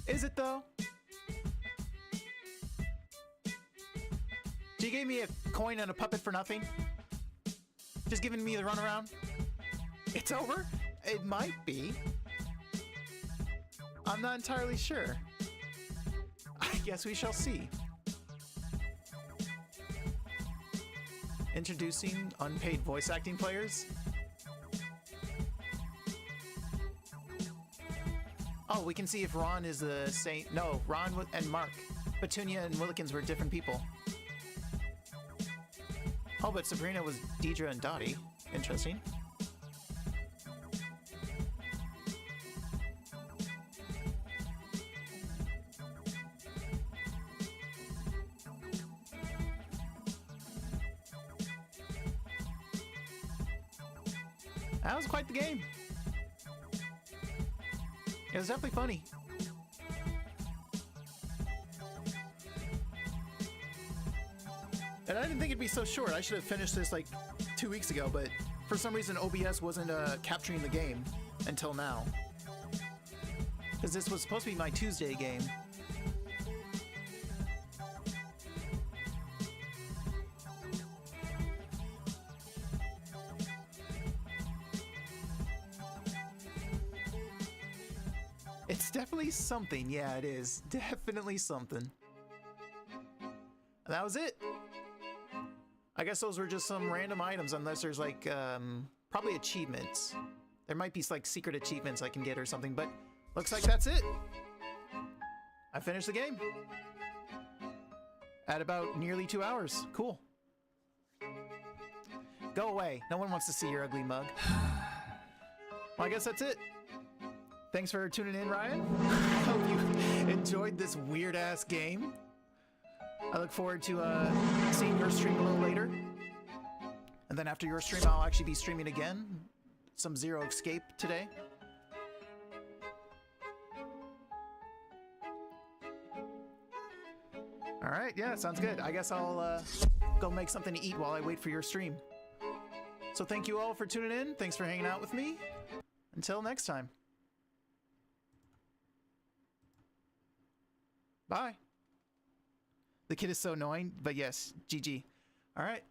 Is it though? So you gave me a coin and a puppet for nothing? Just giving me the runaround? It's over? It might be. I'm not entirely sure. I guess we shall see. Introducing unpaid voice acting players. Oh, we can see if Ron is the same. No, Ron and Mark. Petunia and Willikins were different people. Oh, but Sabrina was Deidre and Dottie. Interesting. That was quite the game. It was definitely funny. And I didn't think it'd be so short. I should have finished this like 2 weeks ago, but for some reason OBS wasn't capturing the game until now. Because this was supposed to be my Tuesday game. It's definitely something. Yeah, it is. Definitely something. And that was it. I guess those were just some random items, unless there's like, probably achievements. There might be like secret achievements I can get or something, but looks like that's it. I finished the game. At about nearly 2 hours. Cool. Go away. No one wants to see your ugly mug. Well, I guess that's it. Thanks for tuning in, Ryan. I hope you enjoyed this weird-ass game. I look forward to seeing your stream a little later. And then after your stream, I'll actually be streaming again. Some Zero Escape today. All right, yeah, sounds good. I guess I'll go make something to eat while I wait for your stream. So thank you all for tuning in. Thanks for hanging out with me. Until next time. Bye. The kid is so annoying, but yes, GG. All right.